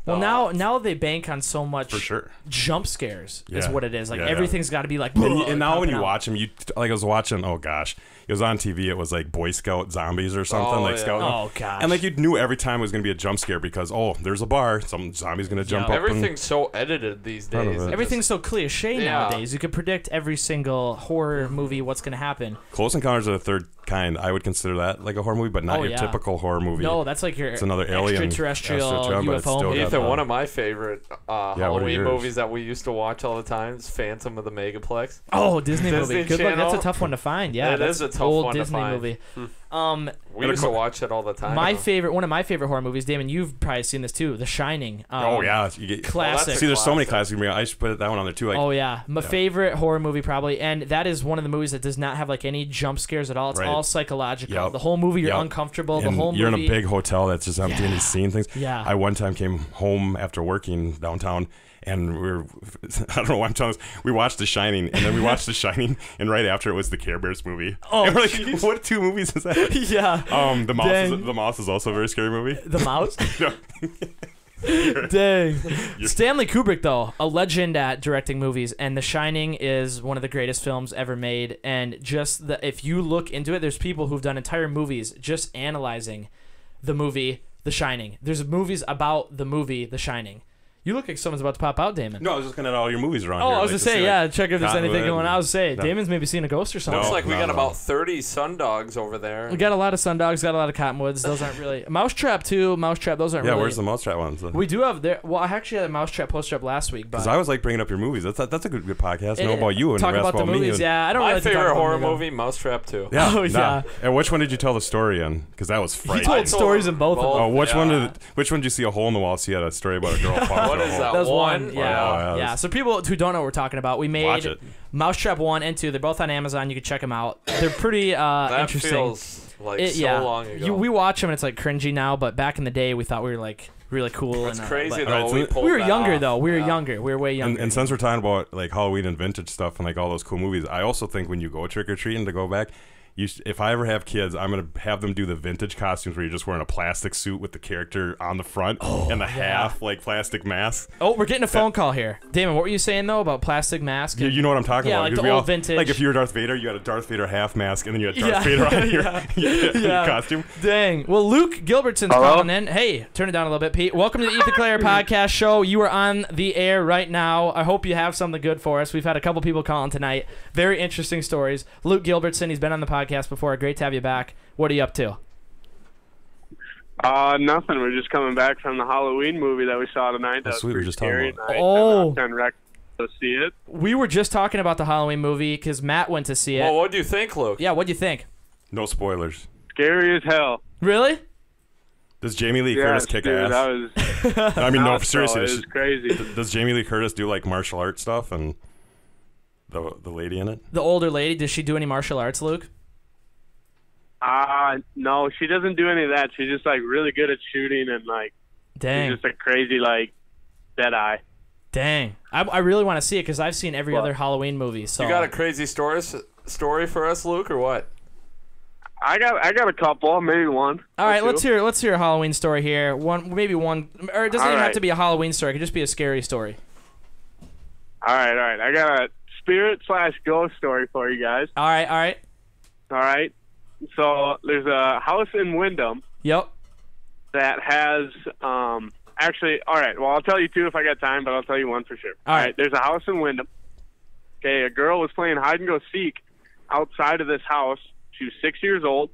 [SPEAKER 1] Well, now they bank on so much
[SPEAKER 3] For sure.
[SPEAKER 1] jump scares is
[SPEAKER 3] Yeah.
[SPEAKER 1] what it is. Like
[SPEAKER 3] Yeah,
[SPEAKER 1] everything's got to be like.
[SPEAKER 3] And now when you
[SPEAKER 1] out.
[SPEAKER 3] watch them, I was watching. Oh gosh, it was on TV. It was like Boy Scout zombies or something.
[SPEAKER 4] Oh,
[SPEAKER 3] like
[SPEAKER 4] yeah.
[SPEAKER 3] Scout.
[SPEAKER 1] Oh gosh.
[SPEAKER 3] And like you knew every time it was going to be a jump scare because there's a bar, some zombie's going to jump up.
[SPEAKER 4] Everything's so edited these days.
[SPEAKER 1] Everything's so cliche nowadays. You can predict every single horror movie what's going to happen.
[SPEAKER 3] Close Encounters of the Third Kind, I would consider that like a horror movie, but not your typical horror movie.
[SPEAKER 1] No, that's like your
[SPEAKER 3] it's another alien
[SPEAKER 1] extraterrestrial
[SPEAKER 3] but it's
[SPEAKER 1] UFO
[SPEAKER 3] still
[SPEAKER 1] movie.
[SPEAKER 3] got
[SPEAKER 4] Ethan,
[SPEAKER 3] the-
[SPEAKER 4] one of my favorite
[SPEAKER 3] what are
[SPEAKER 4] Halloween
[SPEAKER 3] yours?
[SPEAKER 4] movies that we used to watch all the time is Phantom of the Megaplex.
[SPEAKER 1] Oh, Disney movie. Good luck. That's a
[SPEAKER 4] Channel.
[SPEAKER 1] tough one to find. Yeah,
[SPEAKER 4] It
[SPEAKER 1] that's
[SPEAKER 4] is a tough
[SPEAKER 1] old
[SPEAKER 4] one
[SPEAKER 1] Disney
[SPEAKER 4] to find.
[SPEAKER 1] movie.
[SPEAKER 4] We used to watch it all the time.
[SPEAKER 1] One of my favorite horror movies, Damon, you've probably seen this too, The Shining.
[SPEAKER 3] Oh yeah, you get
[SPEAKER 1] classic.
[SPEAKER 3] See, there's so many classics. I should put that one on there too. Like,
[SPEAKER 1] oh yeah, my favorite horror movie probably, and that is one of the movies that does not have like any jump scares at all. It's all psychological.
[SPEAKER 3] Yep.
[SPEAKER 1] The whole movie, you're uncomfortable.
[SPEAKER 3] And
[SPEAKER 1] the whole movie,
[SPEAKER 3] you're in a big hotel that's just empty and you're seeing things.
[SPEAKER 1] Yeah.
[SPEAKER 3] I one time came home after working downtown. And I don't know why I'm telling this. We watched The Shining, and then we watched The Shining, and right after it was the Care Bears movie.
[SPEAKER 1] Oh,
[SPEAKER 3] and we're like, what 2 movies is that?
[SPEAKER 1] Yeah.
[SPEAKER 3] The Mouse is also a very scary movie.
[SPEAKER 1] The Mouse?
[SPEAKER 3] No.
[SPEAKER 1] Dang. Stanley Kubrick, though, a legend at directing movies, and The Shining is one of the greatest films ever made. And just if you look into it, there's people who've done entire movies just analyzing the movie The Shining. There's movies about the movie The Shining. You look like someone's about to pop out, Damon.
[SPEAKER 3] No, I was just looking at all your movies around
[SPEAKER 1] Oh,
[SPEAKER 3] here.
[SPEAKER 1] I was going to say, check if there's anything going on. I was saying,
[SPEAKER 3] No.
[SPEAKER 1] Damon's maybe seeing a ghost or something.
[SPEAKER 4] Looks like we got about 30 sundogs over there.
[SPEAKER 1] We got a lot of sundogs, got a lot of cottonwoods. Those aren't really... Mousetrap, too. Mousetrap, those aren't really...
[SPEAKER 3] Yeah, where's the Mousetrap ones?
[SPEAKER 1] We do have... Well, I actually had a Mousetrap poster up last week, but...
[SPEAKER 3] Because I was like bringing up your movies. That's a good podcast. Know about you and
[SPEAKER 1] talk
[SPEAKER 3] the rest
[SPEAKER 1] about the movies.
[SPEAKER 3] me.
[SPEAKER 1] Yeah, I don't
[SPEAKER 4] My
[SPEAKER 1] really
[SPEAKER 4] favorite horror movie, Mousetrap 2.
[SPEAKER 3] Yeah.
[SPEAKER 1] Oh, yeah.
[SPEAKER 3] And which one did you tell the story in? Because that was frightening.
[SPEAKER 1] He told stories in both of them.
[SPEAKER 3] Oh, which one did you see a hole in the wall? So you had a story about a girl falling
[SPEAKER 4] What
[SPEAKER 3] through a
[SPEAKER 4] is
[SPEAKER 3] hole.
[SPEAKER 4] that?
[SPEAKER 1] That was
[SPEAKER 4] one?
[SPEAKER 1] one. Yeah. Yeah. So people who don't know what we're talking about, we
[SPEAKER 3] Watch
[SPEAKER 1] made
[SPEAKER 3] it.
[SPEAKER 1] Mousetrap 1 and 2. They're both on Amazon. You can check them out. They're pretty
[SPEAKER 4] That
[SPEAKER 1] interesting.
[SPEAKER 4] feels like so long ago.
[SPEAKER 1] We watch them and it's like cringy now, but back in the day we thought we were like really cool.
[SPEAKER 4] It's
[SPEAKER 1] and,
[SPEAKER 4] crazy
[SPEAKER 1] but-
[SPEAKER 4] though.
[SPEAKER 3] Alright,
[SPEAKER 4] We
[SPEAKER 3] so
[SPEAKER 4] pulled
[SPEAKER 1] We were
[SPEAKER 4] that
[SPEAKER 1] younger
[SPEAKER 4] off.
[SPEAKER 1] though. We were
[SPEAKER 4] Yeah.
[SPEAKER 1] younger. We were way younger.
[SPEAKER 3] And since we're talking about like Halloween and vintage stuff and like all those cool movies, I also think when you go trick or treating to go back, if I ever have kids, I'm gonna have them do the vintage costumes where you're just wearing a plastic suit with the character on the front and the half like plastic mask.
[SPEAKER 1] Oh, we're getting a phone call here, Damon. What were you saying though about plastic mask?
[SPEAKER 3] You know what I'm talking
[SPEAKER 1] Yeah,
[SPEAKER 3] about?
[SPEAKER 1] like
[SPEAKER 3] 'Cause
[SPEAKER 1] the
[SPEAKER 3] we
[SPEAKER 1] old
[SPEAKER 3] all-
[SPEAKER 1] vintage.
[SPEAKER 3] Like if you were Darth Vader, you had a Darth Vader half mask, and then you had Darth
[SPEAKER 1] Yeah.
[SPEAKER 3] Vader on your,
[SPEAKER 1] Yeah.
[SPEAKER 3] your costume.
[SPEAKER 1] Dang. Well, Luke Gilbertson's calling in. Hey, turn it down a little bit, Pete. Welcome to the Ethan Clare podcast show. You are on the air right now. I hope you have something good for us. We've had a couple people calling tonight. Very interesting stories. Luke Gilbertson, he's been on the podcast before. Great to have you back. What are you up to?
[SPEAKER 13] Nothing. We're just coming back from the Halloween movie that we saw tonight. That was
[SPEAKER 3] sweet. We were
[SPEAKER 13] pretty
[SPEAKER 3] just talking
[SPEAKER 13] scary,
[SPEAKER 3] about
[SPEAKER 13] and I
[SPEAKER 1] Oh.
[SPEAKER 13] sent Rex to see it.
[SPEAKER 1] We were just talking about the Halloween movie because Matt went to see it.
[SPEAKER 4] Well, what do you think, Luke?
[SPEAKER 1] Yeah, what do you think?
[SPEAKER 3] No spoilers.
[SPEAKER 13] Scary as hell.
[SPEAKER 1] Really?
[SPEAKER 3] Does Jamie Lee
[SPEAKER 13] Yes,
[SPEAKER 3] Curtis kick
[SPEAKER 13] dude,
[SPEAKER 3] ass?
[SPEAKER 13] that was.
[SPEAKER 3] I mean, no,
[SPEAKER 13] nuts,
[SPEAKER 3] seriously.
[SPEAKER 13] though. It was crazy.
[SPEAKER 3] Does Jamie Lee Curtis do like martial arts stuff and the lady in it?
[SPEAKER 1] The older lady, does she do any martial arts, Luke?
[SPEAKER 13] No, she doesn't do any of that. She's just like really good at shooting and like.
[SPEAKER 1] Dang.
[SPEAKER 13] She's just a crazy like dead eye.
[SPEAKER 1] Dang. I really want to see it because I've seen every
[SPEAKER 13] What?
[SPEAKER 1] other Halloween movie. So
[SPEAKER 4] You got a crazy story for us, Luke, or what?
[SPEAKER 13] I got a couple, maybe one.
[SPEAKER 1] All right,
[SPEAKER 13] or two.
[SPEAKER 1] let's hear a Halloween story here. Maybe one, or it doesn't
[SPEAKER 13] All
[SPEAKER 1] even have
[SPEAKER 13] right.
[SPEAKER 1] to be a Halloween story. It could just be a scary story.
[SPEAKER 13] All right. I got a spirit/ghost story for you guys.
[SPEAKER 1] All right.
[SPEAKER 13] All right. So there's a house in Windham.
[SPEAKER 1] Yep.
[SPEAKER 13] That has actually. All right. Well, I'll tell you two if I got time, but I'll tell you one for sure.
[SPEAKER 1] All right.
[SPEAKER 13] There's a house in Windham. Okay. A girl was playing hide and go seek outside of this house. She was 6 years old,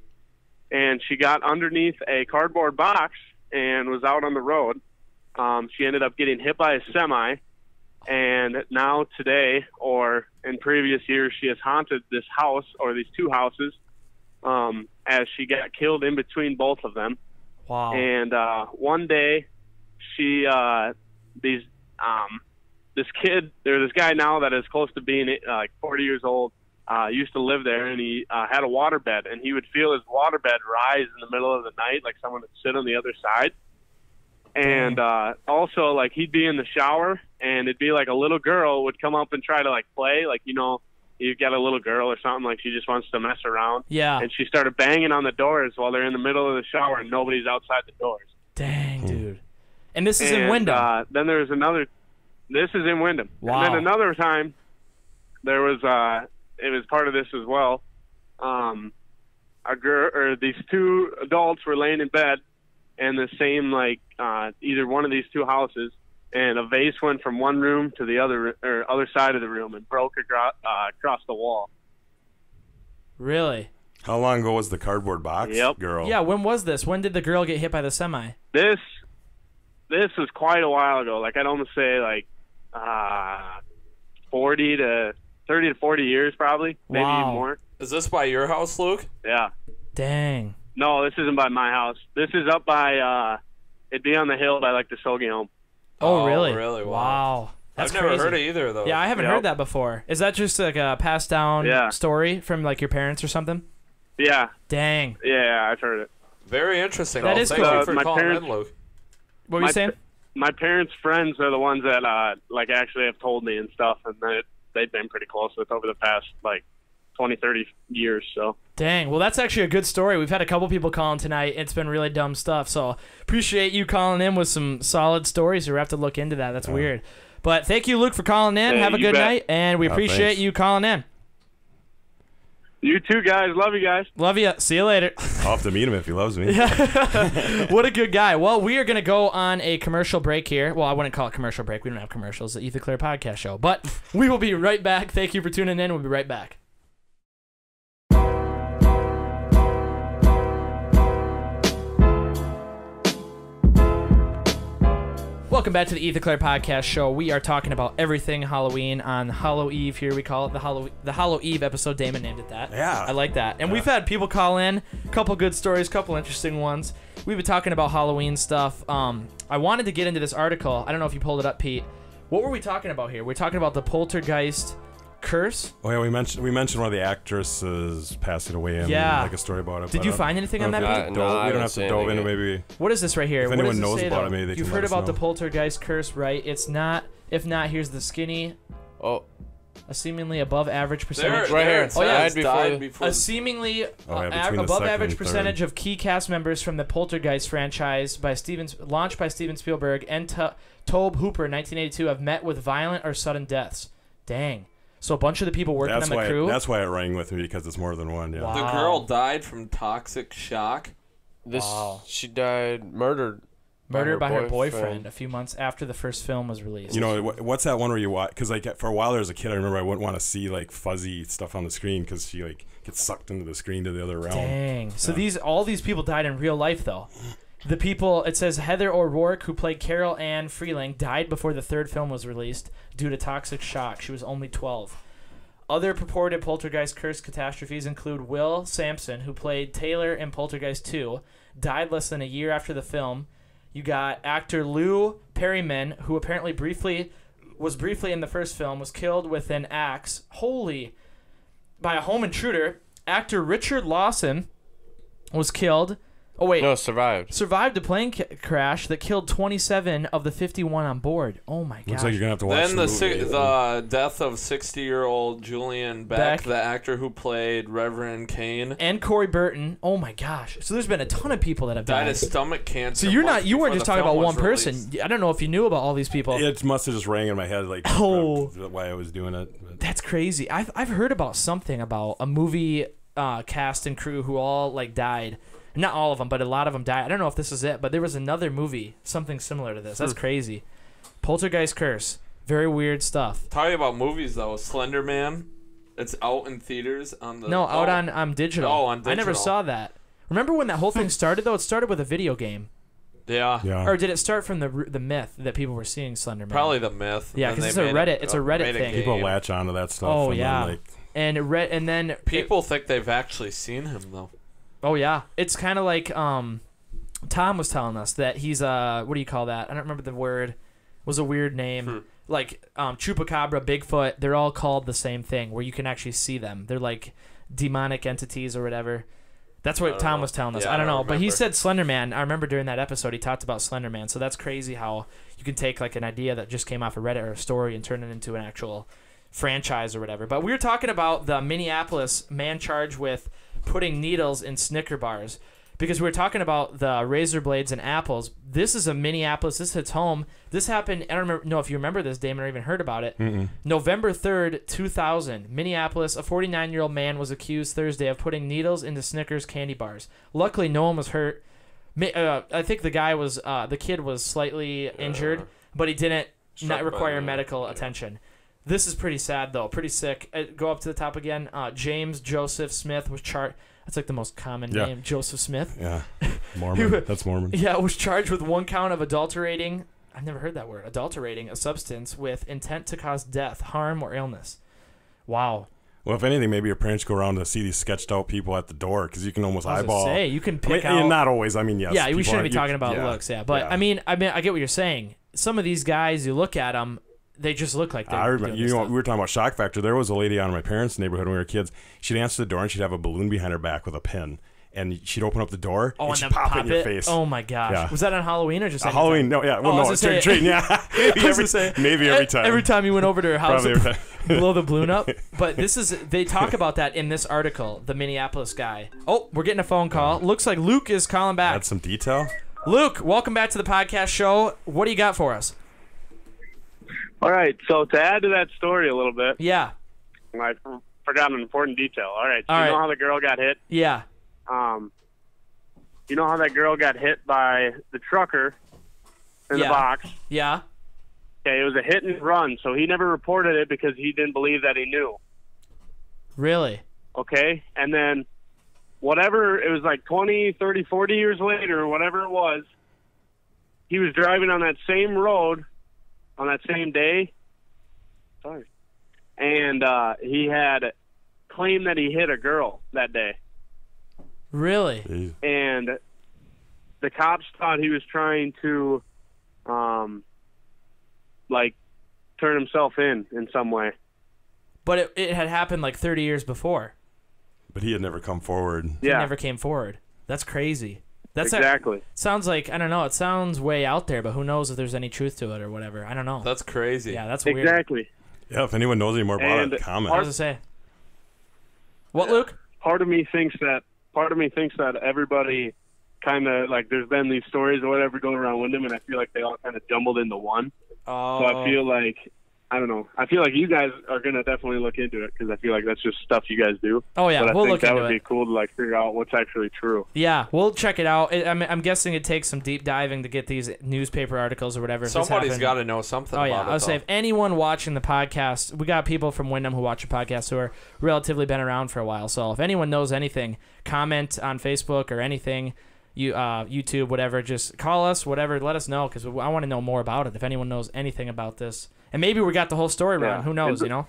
[SPEAKER 13] and she got underneath a cardboard box and was out on the road. She ended up getting hit by a semi, and now today, or in previous years, she has haunted this house or these two houses as she got killed in between both of them.
[SPEAKER 1] Wow.
[SPEAKER 13] And one day, this kid, there's this guy now that is close to being like 40 years old, used to live there, and he had a waterbed, and he would feel his waterbed rise in the middle of the night, like someone would sit on the other side. And also, like, he'd be in the shower, and it'd be like a little girl would come up and try to like play, like, you know, you get a little girl or something, like she just wants to mess around.
[SPEAKER 1] Yeah.
[SPEAKER 13] And she started banging on the doors while they're in the middle of the shower and nobody's outside the doors.
[SPEAKER 1] Dang, dude. And this is in Wyndham.
[SPEAKER 13] Then there's another. This is in Wyndham.
[SPEAKER 1] Wow.
[SPEAKER 13] And then another time, there was it was part of this as well. A girl or these two adults were laying in bed in the same either one of these two houses, and a vase went from one room to the other side of the room and broke across the wall.
[SPEAKER 1] Really?
[SPEAKER 3] How long ago was the cardboard box girl?
[SPEAKER 1] Yeah, when was this? When did the girl get hit by the semi?
[SPEAKER 13] This was quite a while ago. Like, I'd almost say 30 to 40 years probably, maybe even more.
[SPEAKER 4] Is this by your house, Luke?
[SPEAKER 13] Yeah.
[SPEAKER 1] Dang.
[SPEAKER 13] No, this isn't by my house. This is up by it'd be on the hill by like the Sogie home.
[SPEAKER 1] Oh, really?
[SPEAKER 4] Really?
[SPEAKER 1] Wow. That's
[SPEAKER 4] I've never
[SPEAKER 1] crazy.
[SPEAKER 4] heard of either of those.
[SPEAKER 1] Yeah, I haven't heard that before. Is that just like a passed down story from like your parents or something?
[SPEAKER 13] Yeah.
[SPEAKER 1] Dang.
[SPEAKER 13] Yeah, I've heard it.
[SPEAKER 4] Very interesting.
[SPEAKER 1] That is
[SPEAKER 4] Thank
[SPEAKER 1] cool.
[SPEAKER 4] you for calling in, Luke.
[SPEAKER 1] What were you saying?
[SPEAKER 13] My parents' friends are the ones that actually have told me and stuff, and that they've been pretty close with over the past 20, 30 years. So.
[SPEAKER 1] Dang. Well, that's actually a good story. We've had a couple people calling tonight. It's been really dumb stuff. So appreciate you calling in with some solid stories. We have to look into that. That's weird. But thank you, Luke, for calling in.
[SPEAKER 13] Hey,
[SPEAKER 1] have a good night, and we appreciate
[SPEAKER 3] thanks.
[SPEAKER 1] you calling in.
[SPEAKER 13] You too, guys. Love you guys.
[SPEAKER 1] Love you. See you later.
[SPEAKER 3] I'll have to meet him if he loves me.
[SPEAKER 1] What a good guy. Well, we are going to go on a commercial break here. Well, I wouldn't call it commercial break. We don't have commercials at the Clerc podcast show. But we will be right back. Thank you for tuning in. We'll be right back. Welcome back to the Clerc podcast show. We are talking about everything Halloween on Hallow Eve here. We call it the Hallow Eve episode. Damon named it that.
[SPEAKER 3] Yeah.
[SPEAKER 1] I like that. And we've had people call in, a couple good stories, a couple interesting ones. We've been talking about Halloween stuff. I wanted to get into this article. I don't know if you pulled it up, Pete. What were we talking about here? We're talking about the Poltergeist Curse.
[SPEAKER 3] Oh yeah, we mentioned one of the actresses passing away and like a story about it.
[SPEAKER 1] Did you find anything on that?
[SPEAKER 3] We don't have to dove into maybe.
[SPEAKER 1] What is this right here?
[SPEAKER 3] If
[SPEAKER 1] what
[SPEAKER 3] anyone
[SPEAKER 1] does it
[SPEAKER 3] knows
[SPEAKER 1] say,
[SPEAKER 3] about
[SPEAKER 1] though?
[SPEAKER 3] it, maybe they
[SPEAKER 1] You've
[SPEAKER 3] can
[SPEAKER 1] heard
[SPEAKER 3] let us
[SPEAKER 1] about the
[SPEAKER 3] know.
[SPEAKER 1] Poltergeist Curse, right? It's not. If not, here's the skinny.
[SPEAKER 5] Oh.
[SPEAKER 1] A seemingly above average percentage.
[SPEAKER 5] Right here.
[SPEAKER 1] Oh yeah,
[SPEAKER 5] died before.
[SPEAKER 1] a seemingly
[SPEAKER 3] between the
[SPEAKER 1] above
[SPEAKER 3] second
[SPEAKER 1] average
[SPEAKER 3] and
[SPEAKER 1] percentage
[SPEAKER 3] third.
[SPEAKER 1] of key cast members from the Poltergeist franchise launched by Steven Spielberg and Tobe Hooper in 1982 have met with violent or sudden deaths. Dang. So a bunch of the people working on the crew.
[SPEAKER 3] That's why it rang with me, because it's more than one. Yeah.
[SPEAKER 1] Wow.
[SPEAKER 4] The girl died from toxic shock.
[SPEAKER 5] She died murdered
[SPEAKER 1] by her boyfriend a few months after the first film was released.
[SPEAKER 3] You know, what's that one where you watch? Because for a while there as a kid, I remember I wouldn't want to see fuzzy stuff on the screen because she gets sucked into the screen to the other realm.
[SPEAKER 1] Dang. So all these people died in real life though. The people, it says Heather O'Rourke, who played Carol Ann Freeling, died before the third film was released due to toxic shock. She was only 12. Other purported Poltergeist Curse catastrophes include Will Sampson, who played Taylor in Poltergeist 2, died less than a year after the film. You got actor Lou Perryman, who apparently was briefly in the first film, was killed with an axe. By a home intruder. Actor Richard Lawson was killed. Oh, wait.
[SPEAKER 5] No, survived.
[SPEAKER 1] Survived a plane crash that killed 27 of the 51 on board. Oh, my God.
[SPEAKER 3] Looks like you're going to have to watch
[SPEAKER 4] Then the death of 60-year-old Julian Beck, the actor who played Reverend Kane.
[SPEAKER 1] And Corey Burton. Oh, my gosh. So there's been a ton of people that have died.
[SPEAKER 4] Of stomach cancer.
[SPEAKER 1] So you weren't just talking about one person. I don't know if you knew about all these people.
[SPEAKER 3] It must have just rang in my head why I was doing it.
[SPEAKER 1] That's crazy. I've heard about something about a movie cast and crew who all died. Not all of them, but a lot of them died. I don't know if this is it, but there was another movie, something similar to this. That's crazy. Poltergeist Curse. Very weird stuff.
[SPEAKER 4] Talking about movies, though, Slenderman, it's out in theaters on the...
[SPEAKER 1] No, out on digital.
[SPEAKER 4] Oh, on digital.
[SPEAKER 1] I never saw that. Remember when that whole thing started, though? It started with a video game.
[SPEAKER 4] Yeah.
[SPEAKER 1] Or did it start from the myth that people were seeing Slenderman?
[SPEAKER 4] Probably the myth.
[SPEAKER 1] Yeah, because it's a Reddit thing.
[SPEAKER 3] People latch onto that stuff.
[SPEAKER 1] Oh, yeah. And then...
[SPEAKER 4] People think they've actually seen him, though.
[SPEAKER 1] Oh, yeah. It's kind of like Tom was telling us that he's what do you call that? I don't remember the word. It was a weird name. Like Chupacabra, Bigfoot, they're all called the same thing where you can actually see them. They're like demonic entities or whatever. That's what Tom was telling us.
[SPEAKER 4] Yeah,
[SPEAKER 1] I don't know. But he
[SPEAKER 4] remember.
[SPEAKER 1] said Slenderman. I remember during that episode he talked about Slenderman. So that's crazy how you can take like an idea that just came off of Reddit or a story and turn it into an actual franchise or whatever. But we were talking about the Minneapolis man charged with putting needles in Snicker bars. Because we were talking about the razor blades and apples. This is a Minneapolis. This hits home. This happened. I don't know if you remember this, Damon, or even heard about it. November 3rd, 2000. Minneapolis. A 49-year-old man was accused Thursday of putting needles into Snickers candy bars. Luckily, no one was hurt. I think the kid was slightly injured, but he didn't not require medical attention. This is pretty sad, though. Pretty sick. Go up to the top again. James Joseph Smith was charged. That's like the most common name, Joseph Smith.
[SPEAKER 3] Yeah, Mormon. That's Mormon.
[SPEAKER 1] Yeah, was charged with 1 count of adulterating. I've never heard that word. Adulterating a substance with intent to cause death, harm, or illness. Wow.
[SPEAKER 3] Well, if anything, maybe your parents go around to see these sketched out people at the door because you can almost eyeball.
[SPEAKER 1] You can pick out.
[SPEAKER 3] And not always. I mean, yes.
[SPEAKER 1] Yeah, we shouldn't be talking about looks. Yeah, but
[SPEAKER 3] yeah.
[SPEAKER 1] I mean, I get what you're saying. Some of these guys, you look at them. They just look like they're
[SPEAKER 3] I remember,
[SPEAKER 1] doing
[SPEAKER 3] you
[SPEAKER 1] this
[SPEAKER 3] know,
[SPEAKER 1] stuff.
[SPEAKER 3] we were talking about shock factor. There was a lady out in my parents' neighborhood when we were kids. She'd answer the door and she'd have a balloon behind her back with a pin. And she'd open up the door and she'd pop it in your face.
[SPEAKER 1] Oh my gosh!
[SPEAKER 3] Yeah.
[SPEAKER 1] Was that on Halloween or just anytime?
[SPEAKER 3] Halloween? No, yeah. Well, no, it's trick or treating. Yeah, maybe every time.
[SPEAKER 1] Every time you went over to her house,
[SPEAKER 3] Probably every time.
[SPEAKER 1] blow the balloon up. But they talk about that in this article. The Minneapolis guy. Oh, we're getting a phone call. Looks like Luke is calling back.
[SPEAKER 3] Add some detail.
[SPEAKER 1] Luke, welcome back to the podcast show. What do you got for us?
[SPEAKER 13] All right, so to add to that story a little bit.
[SPEAKER 1] Yeah.
[SPEAKER 13] I forgot an important detail. All right, so
[SPEAKER 1] All
[SPEAKER 13] you
[SPEAKER 1] right.
[SPEAKER 13] know how the girl got hit?
[SPEAKER 1] Yeah.
[SPEAKER 13] You know how that girl got hit by the trucker in the box?
[SPEAKER 1] Yeah.
[SPEAKER 13] Okay, it was a hit and run, so he never reported it because he didn't believe that he knew.
[SPEAKER 1] Really?
[SPEAKER 13] Okay, and then whatever, it was like 20, 30, 40 years later, whatever it was, he was driving on that same road on that same day. Sorry. And he had claimed that he hit a girl that day.
[SPEAKER 1] Really?
[SPEAKER 13] And the cops thought he was trying to, turn himself in some way.
[SPEAKER 1] But it had happened like 30 years before.
[SPEAKER 3] But he had never come forward.
[SPEAKER 1] He never came forward. That's crazy. That's
[SPEAKER 13] exactly.
[SPEAKER 1] Sounds like, I don't know, it sounds way out there, but who knows if there's any truth to it or whatever. I don't know.
[SPEAKER 4] That's crazy.
[SPEAKER 1] Yeah, that's weird.
[SPEAKER 13] Exactly.
[SPEAKER 3] Yeah, if anyone knows any more about it, comment.
[SPEAKER 1] What does it say? What, Luke?
[SPEAKER 13] Part of me thinks that everybody kind of, like, there's been these stories or whatever going around Wyndham, and I feel like they all kind of jumbled into one.
[SPEAKER 1] Oh.
[SPEAKER 13] So I feel like, I don't know. I feel like you guys are going to definitely look into it because I feel like that's just stuff you guys do.
[SPEAKER 1] Oh, yeah,
[SPEAKER 13] but
[SPEAKER 1] we'll
[SPEAKER 13] I think
[SPEAKER 1] look
[SPEAKER 13] that
[SPEAKER 1] into
[SPEAKER 13] would be
[SPEAKER 1] it.
[SPEAKER 13] cool to, like, figure out what's actually true.
[SPEAKER 1] Yeah, we'll check it out. I'm guessing it takes some deep diving to get these newspaper articles or whatever.
[SPEAKER 4] Somebody's got to know something about it.
[SPEAKER 1] I would say if anyone watching the podcast, we got people from Wyndham who watch the podcast who are relatively been around for a while. So if anyone knows anything, comment on Facebook or anything, YouTube, whatever. Just call us, whatever. Let us know because I want to know more about it. If anyone knows anything about this, and maybe we got the whole story wrong. Who knows? You know.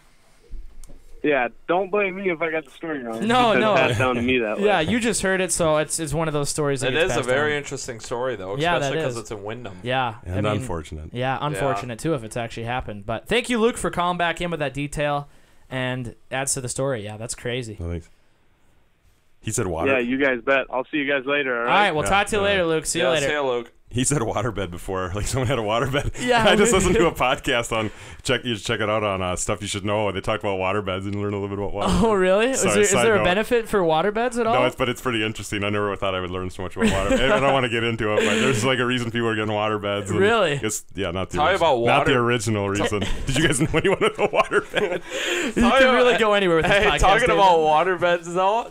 [SPEAKER 13] Yeah, don't blame me if I got the story wrong.
[SPEAKER 1] No.
[SPEAKER 13] Passed down to me that way.
[SPEAKER 1] Yeah, you just heard it, so it's one of those stories. That
[SPEAKER 4] It is a
[SPEAKER 1] passed
[SPEAKER 4] very
[SPEAKER 1] down.
[SPEAKER 4] interesting story, though,
[SPEAKER 1] Yeah,
[SPEAKER 4] especially
[SPEAKER 1] that
[SPEAKER 4] because
[SPEAKER 1] is.
[SPEAKER 4] it's in Wyndham.
[SPEAKER 1] Yeah,
[SPEAKER 3] And unfortunate.
[SPEAKER 1] Yeah, unfortunate too if it's actually happened. But thank you, Luke, for calling back in with that detail and adds to the story. Yeah, that's crazy.
[SPEAKER 3] No, thanks. He said water.
[SPEAKER 13] Yeah, you guys bet. I'll see you guys later. All
[SPEAKER 1] All
[SPEAKER 13] right.
[SPEAKER 1] right, we'll talk to you later, Luke. See you later.
[SPEAKER 4] See you, Luke.
[SPEAKER 3] He said waterbed before, like someone had a waterbed.
[SPEAKER 1] Yeah,
[SPEAKER 3] I just listened to a podcast on you should check it out on Stuff You Should Know. They talked about waterbeds and learn a little bit about waterbeds.
[SPEAKER 1] Oh, really?
[SPEAKER 3] Sorry,
[SPEAKER 1] is there a
[SPEAKER 3] note.
[SPEAKER 1] benefit for waterbeds at all?
[SPEAKER 3] No, but it's pretty interesting. I never thought I would learn so much about water. I don't want to get into it, but there's like a reason people are getting waterbeds. And
[SPEAKER 1] Really?
[SPEAKER 3] It's, yeah, not the
[SPEAKER 4] Tell you about
[SPEAKER 3] not the
[SPEAKER 4] water-
[SPEAKER 3] original reason. Did you guys know anyone with a waterbed?
[SPEAKER 1] You can really go anywhere with this podcast.
[SPEAKER 4] Talking
[SPEAKER 1] David.
[SPEAKER 4] about waterbeds, though,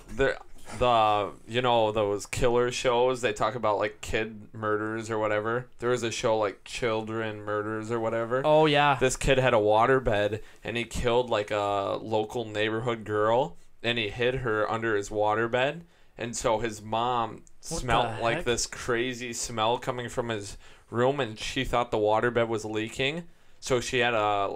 [SPEAKER 4] those killer shows, they talk about like kid murders or whatever. There was a show like Children Murders or whatever.
[SPEAKER 1] Oh yeah.
[SPEAKER 4] This kid had a waterbed and he killed like a local neighborhood girl and he hid her under his waterbed, and so his mom smelled like this crazy smell coming from his room and she thought the waterbed was leaking, so she had a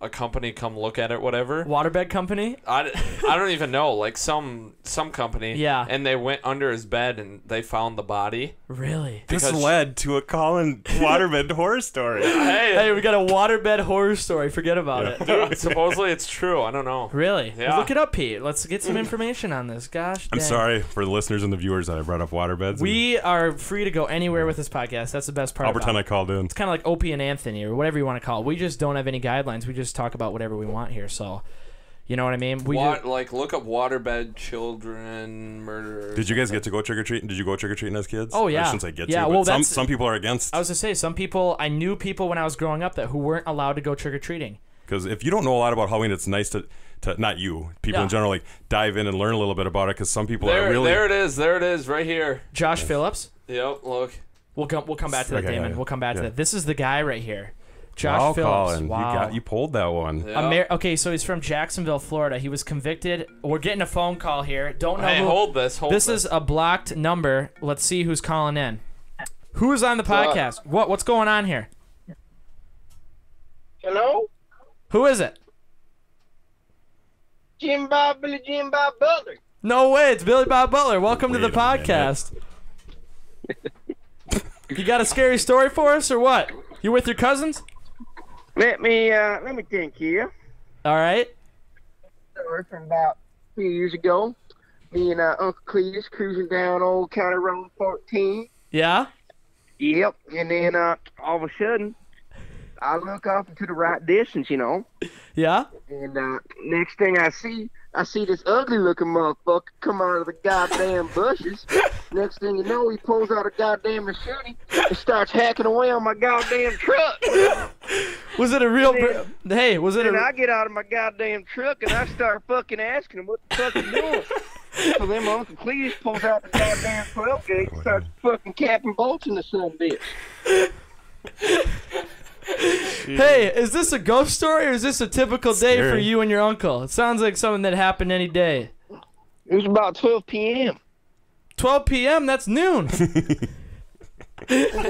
[SPEAKER 4] a company come look at it, whatever.
[SPEAKER 1] Waterbed company?
[SPEAKER 4] I don't even know. Like some company.
[SPEAKER 1] Yeah.
[SPEAKER 4] And they went under his bed and they found the body.
[SPEAKER 1] Really?
[SPEAKER 3] This led to a Colin waterbed horror story.
[SPEAKER 1] Hey, we got a waterbed horror story. Forget about it.
[SPEAKER 4] Dude, supposedly it's true. I don't know.
[SPEAKER 1] Really?
[SPEAKER 4] Yeah.
[SPEAKER 1] Look it up, Pete. Let's get some information on this. Gosh
[SPEAKER 3] I'm
[SPEAKER 1] dang.
[SPEAKER 3] sorry for the listeners and the viewers that I brought up waterbeds.
[SPEAKER 1] We are free to go anywhere with this podcast. That's the best part.
[SPEAKER 3] I'll pretend
[SPEAKER 1] about
[SPEAKER 3] I
[SPEAKER 1] it.
[SPEAKER 3] called in.
[SPEAKER 1] It's kind of like Opie and Anthony or whatever you want to call it. We just don't have any guidelines. We just talk about whatever we want here. So, you know what I mean?
[SPEAKER 4] Like look up waterbed children murder.
[SPEAKER 3] Did you guys get to go trick or treating? Did you go trick or treating as kids?
[SPEAKER 1] Oh yeah.
[SPEAKER 3] Since I get
[SPEAKER 1] yeah,
[SPEAKER 3] to,
[SPEAKER 1] well,
[SPEAKER 3] but some people are against.
[SPEAKER 1] I was to say some people. I knew people when I was growing up who weren't allowed to go trick or treating.
[SPEAKER 3] Because if you don't know a lot about Halloween, it's nice to not you, people in general, like dive in and learn a little bit about it. Because some people are really.
[SPEAKER 4] There it is, right here.
[SPEAKER 1] Josh Phillips.
[SPEAKER 4] Yep. Look.
[SPEAKER 1] We'll come back to that, Damon.
[SPEAKER 3] Yeah.
[SPEAKER 1] We'll come back to that. This is the guy right here. Josh
[SPEAKER 3] wow,
[SPEAKER 1] Phillips.
[SPEAKER 3] Colin,
[SPEAKER 1] Wow.
[SPEAKER 3] you pulled that one.
[SPEAKER 4] Yep.
[SPEAKER 1] Okay, so he's from Jacksonville, Florida. He was convicted. We're getting a phone call here. Don't know.
[SPEAKER 4] Hey,
[SPEAKER 1] who.
[SPEAKER 4] hold this.
[SPEAKER 1] This is a blocked number. Let's see who's calling in. Who's on the podcast? What's going on here?
[SPEAKER 14] Hello?
[SPEAKER 1] Who is it?
[SPEAKER 14] Billy Jim Bob Butler.
[SPEAKER 1] No way, it's Billy Bob Butler. Welcome to the podcast. You got a scary story for us or what? You with your cousins?
[SPEAKER 14] Let me think here.
[SPEAKER 1] All right.
[SPEAKER 14] Story from about 2 years ago. Me and Uncle Cletus cruising down old County Road 14.
[SPEAKER 1] Yeah?
[SPEAKER 14] Yep. And then all of a sudden, I look off into the right distance, you know.
[SPEAKER 1] Yeah?
[SPEAKER 14] And next thing I see this ugly looking motherfucker come out of the goddamn bushes. Next thing you know, he pulls out a goddamn machete and starts hacking away on my goddamn truck.
[SPEAKER 1] Was it a real... Hey, was it
[SPEAKER 14] And I get out of my goddamn truck and I start fucking asking him what the fuck he's doing. So then my Uncle Cletus pulls out the goddamn 12 gauge and starts fucking capping bolts in the son bitch.
[SPEAKER 1] Hey, is this a ghost story or is this a typical day
[SPEAKER 3] Scary.
[SPEAKER 1] for you and your uncle? It sounds like something that happened any day.
[SPEAKER 14] It was about 12 p.m.
[SPEAKER 1] 12 p.m.? That's noon.
[SPEAKER 14] I think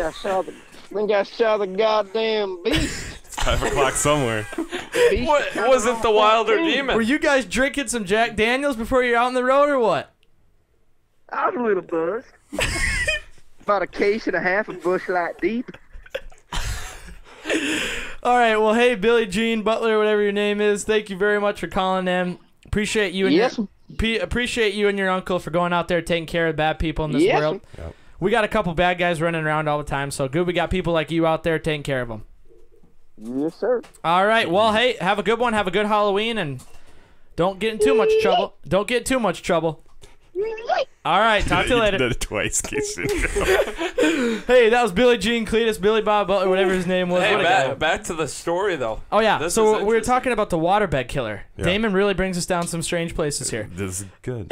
[SPEAKER 14] I saw the goddamn beast.
[SPEAKER 3] It's 5 o'clock somewhere.
[SPEAKER 4] What was it? The Wilder Demon?
[SPEAKER 1] Were you guys drinking some Jack Daniels before you're out on the road or what?
[SPEAKER 14] I was a little buzzed. About a case and a half of Busch Light Deep.
[SPEAKER 1] All right, well, hey, Billy Jean Butler, whatever your name is, thank you very much for calling in. Appreciate you and appreciate you and your uncle for going out there taking care of bad people in this world.
[SPEAKER 3] Yep.
[SPEAKER 1] We got a couple bad guys running around all the time, so good we got people like you out there taking care of them.
[SPEAKER 14] Yes, sir.
[SPEAKER 1] All right, well, hey, have a good one. Have a good Halloween, and don't get in too much trouble. Don't get in too much trouble. All right, talk to you later.
[SPEAKER 3] Did it twice, Casey.
[SPEAKER 1] Hey, that was Billy Jean Cletus, Billy Bob Butler, whatever his name was.
[SPEAKER 4] Hey, back to the story, though.
[SPEAKER 1] Oh, yeah.
[SPEAKER 4] This
[SPEAKER 1] So
[SPEAKER 4] is
[SPEAKER 1] we were talking about the Waterbed Killer.
[SPEAKER 3] Yeah.
[SPEAKER 1] Damon really brings us down some strange places here.
[SPEAKER 3] This is good.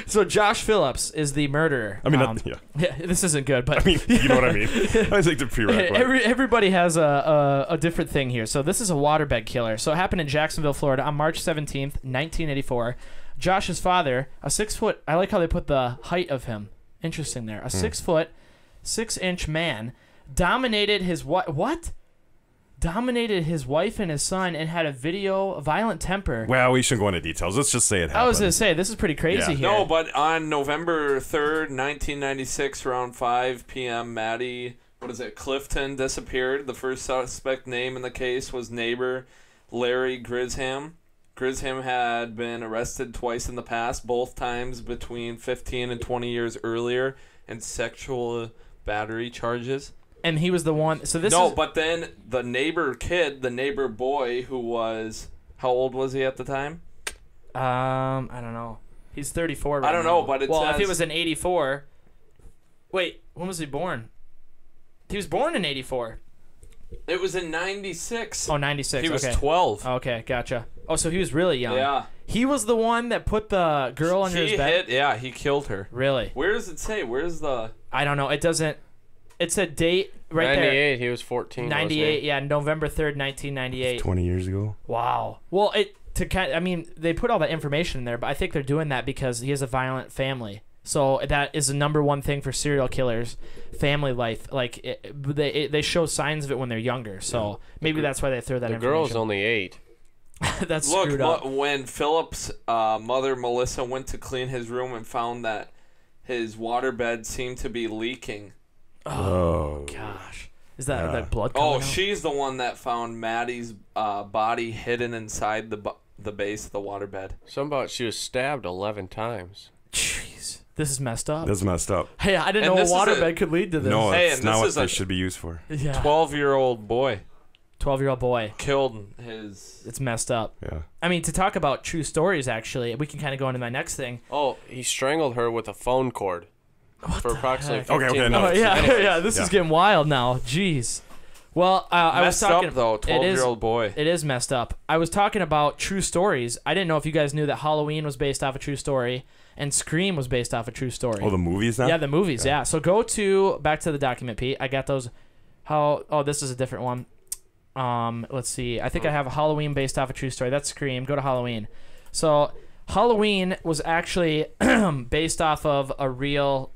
[SPEAKER 1] So Josh Phillips is the murderer.
[SPEAKER 3] I mean,
[SPEAKER 1] yeah, this isn't good, but
[SPEAKER 3] I mean, you know what I mean. I think the prerequisite.
[SPEAKER 1] Everybody has a different thing here. So this is a waterbed killer. So it happened in Jacksonville, Florida on March 17th, 1984. Josh's father, a 6 foot, I like how they put the height of him. Interesting there. A 6 foot, 6-inch man dominated his Dominated his wife and his son and had a violent temper.
[SPEAKER 3] Well, we shouldn't go into details. Let's just say it happened.
[SPEAKER 1] I was going to say, this is pretty crazy here.
[SPEAKER 4] No, but on November 3rd, 1996, around 5 p.m., Maddie, Clifton disappeared. The first suspect name in the case was neighbor Larry Grisham. Grisham had been arrested twice in the past, both times between 15 and 20 years earlier, and sexual battery charges.
[SPEAKER 1] And he was the one. So this
[SPEAKER 4] but then the neighbor boy, who was, how old was he at the time?
[SPEAKER 1] I don't know. He's 34 right now.
[SPEAKER 4] I don't know, but it says,
[SPEAKER 1] if he was in 84. Wait, when was he born? He was born in 84.
[SPEAKER 4] It was in 96.
[SPEAKER 1] Oh, 96.
[SPEAKER 4] He was
[SPEAKER 1] okay.
[SPEAKER 4] 12.
[SPEAKER 1] Okay, gotcha. Oh, so he was really young.
[SPEAKER 4] Yeah.
[SPEAKER 1] He was the one that put the girl under his bed?
[SPEAKER 4] He killed her.
[SPEAKER 1] Really?
[SPEAKER 4] Where does it say? Where's the...
[SPEAKER 1] I don't know. It doesn't... It's a date right
[SPEAKER 5] 98,
[SPEAKER 1] there.
[SPEAKER 5] 98, he was 14.
[SPEAKER 1] 98, yeah, November 3rd, 1998.
[SPEAKER 3] 20 years ago.
[SPEAKER 1] Wow. Well, they put all that information in there, but I think they're doing that because he has a violent family. So that is the #1 thing for serial killers, family life. Like they show signs of it when they're younger. So maybe that's why they throw that.
[SPEAKER 5] The
[SPEAKER 1] information.
[SPEAKER 5] girl's only 8.
[SPEAKER 1] That's screwed up.
[SPEAKER 4] When Philip's mother Melissa went to clean his room and found that his waterbed seemed to be leaking.
[SPEAKER 1] Oh gosh, is that blood? Coming out?
[SPEAKER 4] She's the one that found Maddie's body hidden inside the base of the waterbed.
[SPEAKER 5] Something about she was stabbed 11 times.
[SPEAKER 1] Jeez. This is messed up.
[SPEAKER 3] This is messed up.
[SPEAKER 1] Hey, I didn't know a waterbed could lead to this.
[SPEAKER 3] No,
[SPEAKER 4] hey,
[SPEAKER 3] it's not what they should be used for.
[SPEAKER 1] Yeah.
[SPEAKER 4] 12-year-old boy.
[SPEAKER 1] 12-year-old boy.
[SPEAKER 4] Killed his...
[SPEAKER 1] It's messed up.
[SPEAKER 3] Yeah.
[SPEAKER 1] I mean, to talk about true stories, actually, we can kind of go into my next thing.
[SPEAKER 5] Oh, he strangled her with a phone cord. For approximately 15
[SPEAKER 3] Okay, no.
[SPEAKER 5] minutes.
[SPEAKER 1] Yeah, this is getting wild now. Jeez. Well, I was talking...
[SPEAKER 4] Messed up, though. 12-year-old boy.
[SPEAKER 1] It is messed up. I was talking about true stories. I didn't know if you guys knew that Halloween was based off a true story and Scream was based off a true story.
[SPEAKER 3] Oh, the movies now?
[SPEAKER 1] Yeah, the movies, yeah. So go back to the document, Pete. I got those. This is a different one. Let's see. I think I have a Halloween based off a true story. That's Scream. Go to Halloween. So Halloween was actually based on a real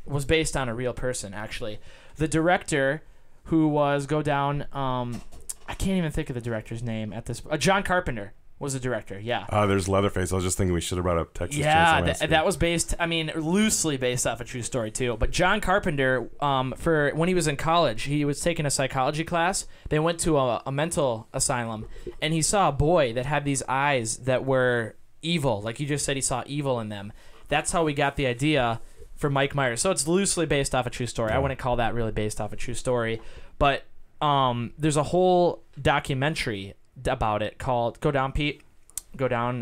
[SPEAKER 1] person, actually. The director who was I can't even think of the director's name at this. John Carpenter was the director. Yeah.
[SPEAKER 3] There's Leatherface. I was just thinking we should have brought up Texas Chainsaw
[SPEAKER 1] Yeah,
[SPEAKER 3] Massacre.
[SPEAKER 1] that was based. I mean, loosely based off a true story too. But John Carpenter, for when he was in college, he was taking a psychology class. They went to a mental asylum, and he saw a boy that had these eyes that were evil. Like you just said, he saw evil in them. That's how we got the idea for Mike Myers. So it's loosely based off a true story. I wouldn't call that really based off a true story, but there's a whole documentary about it called Go Down, Pete. Go down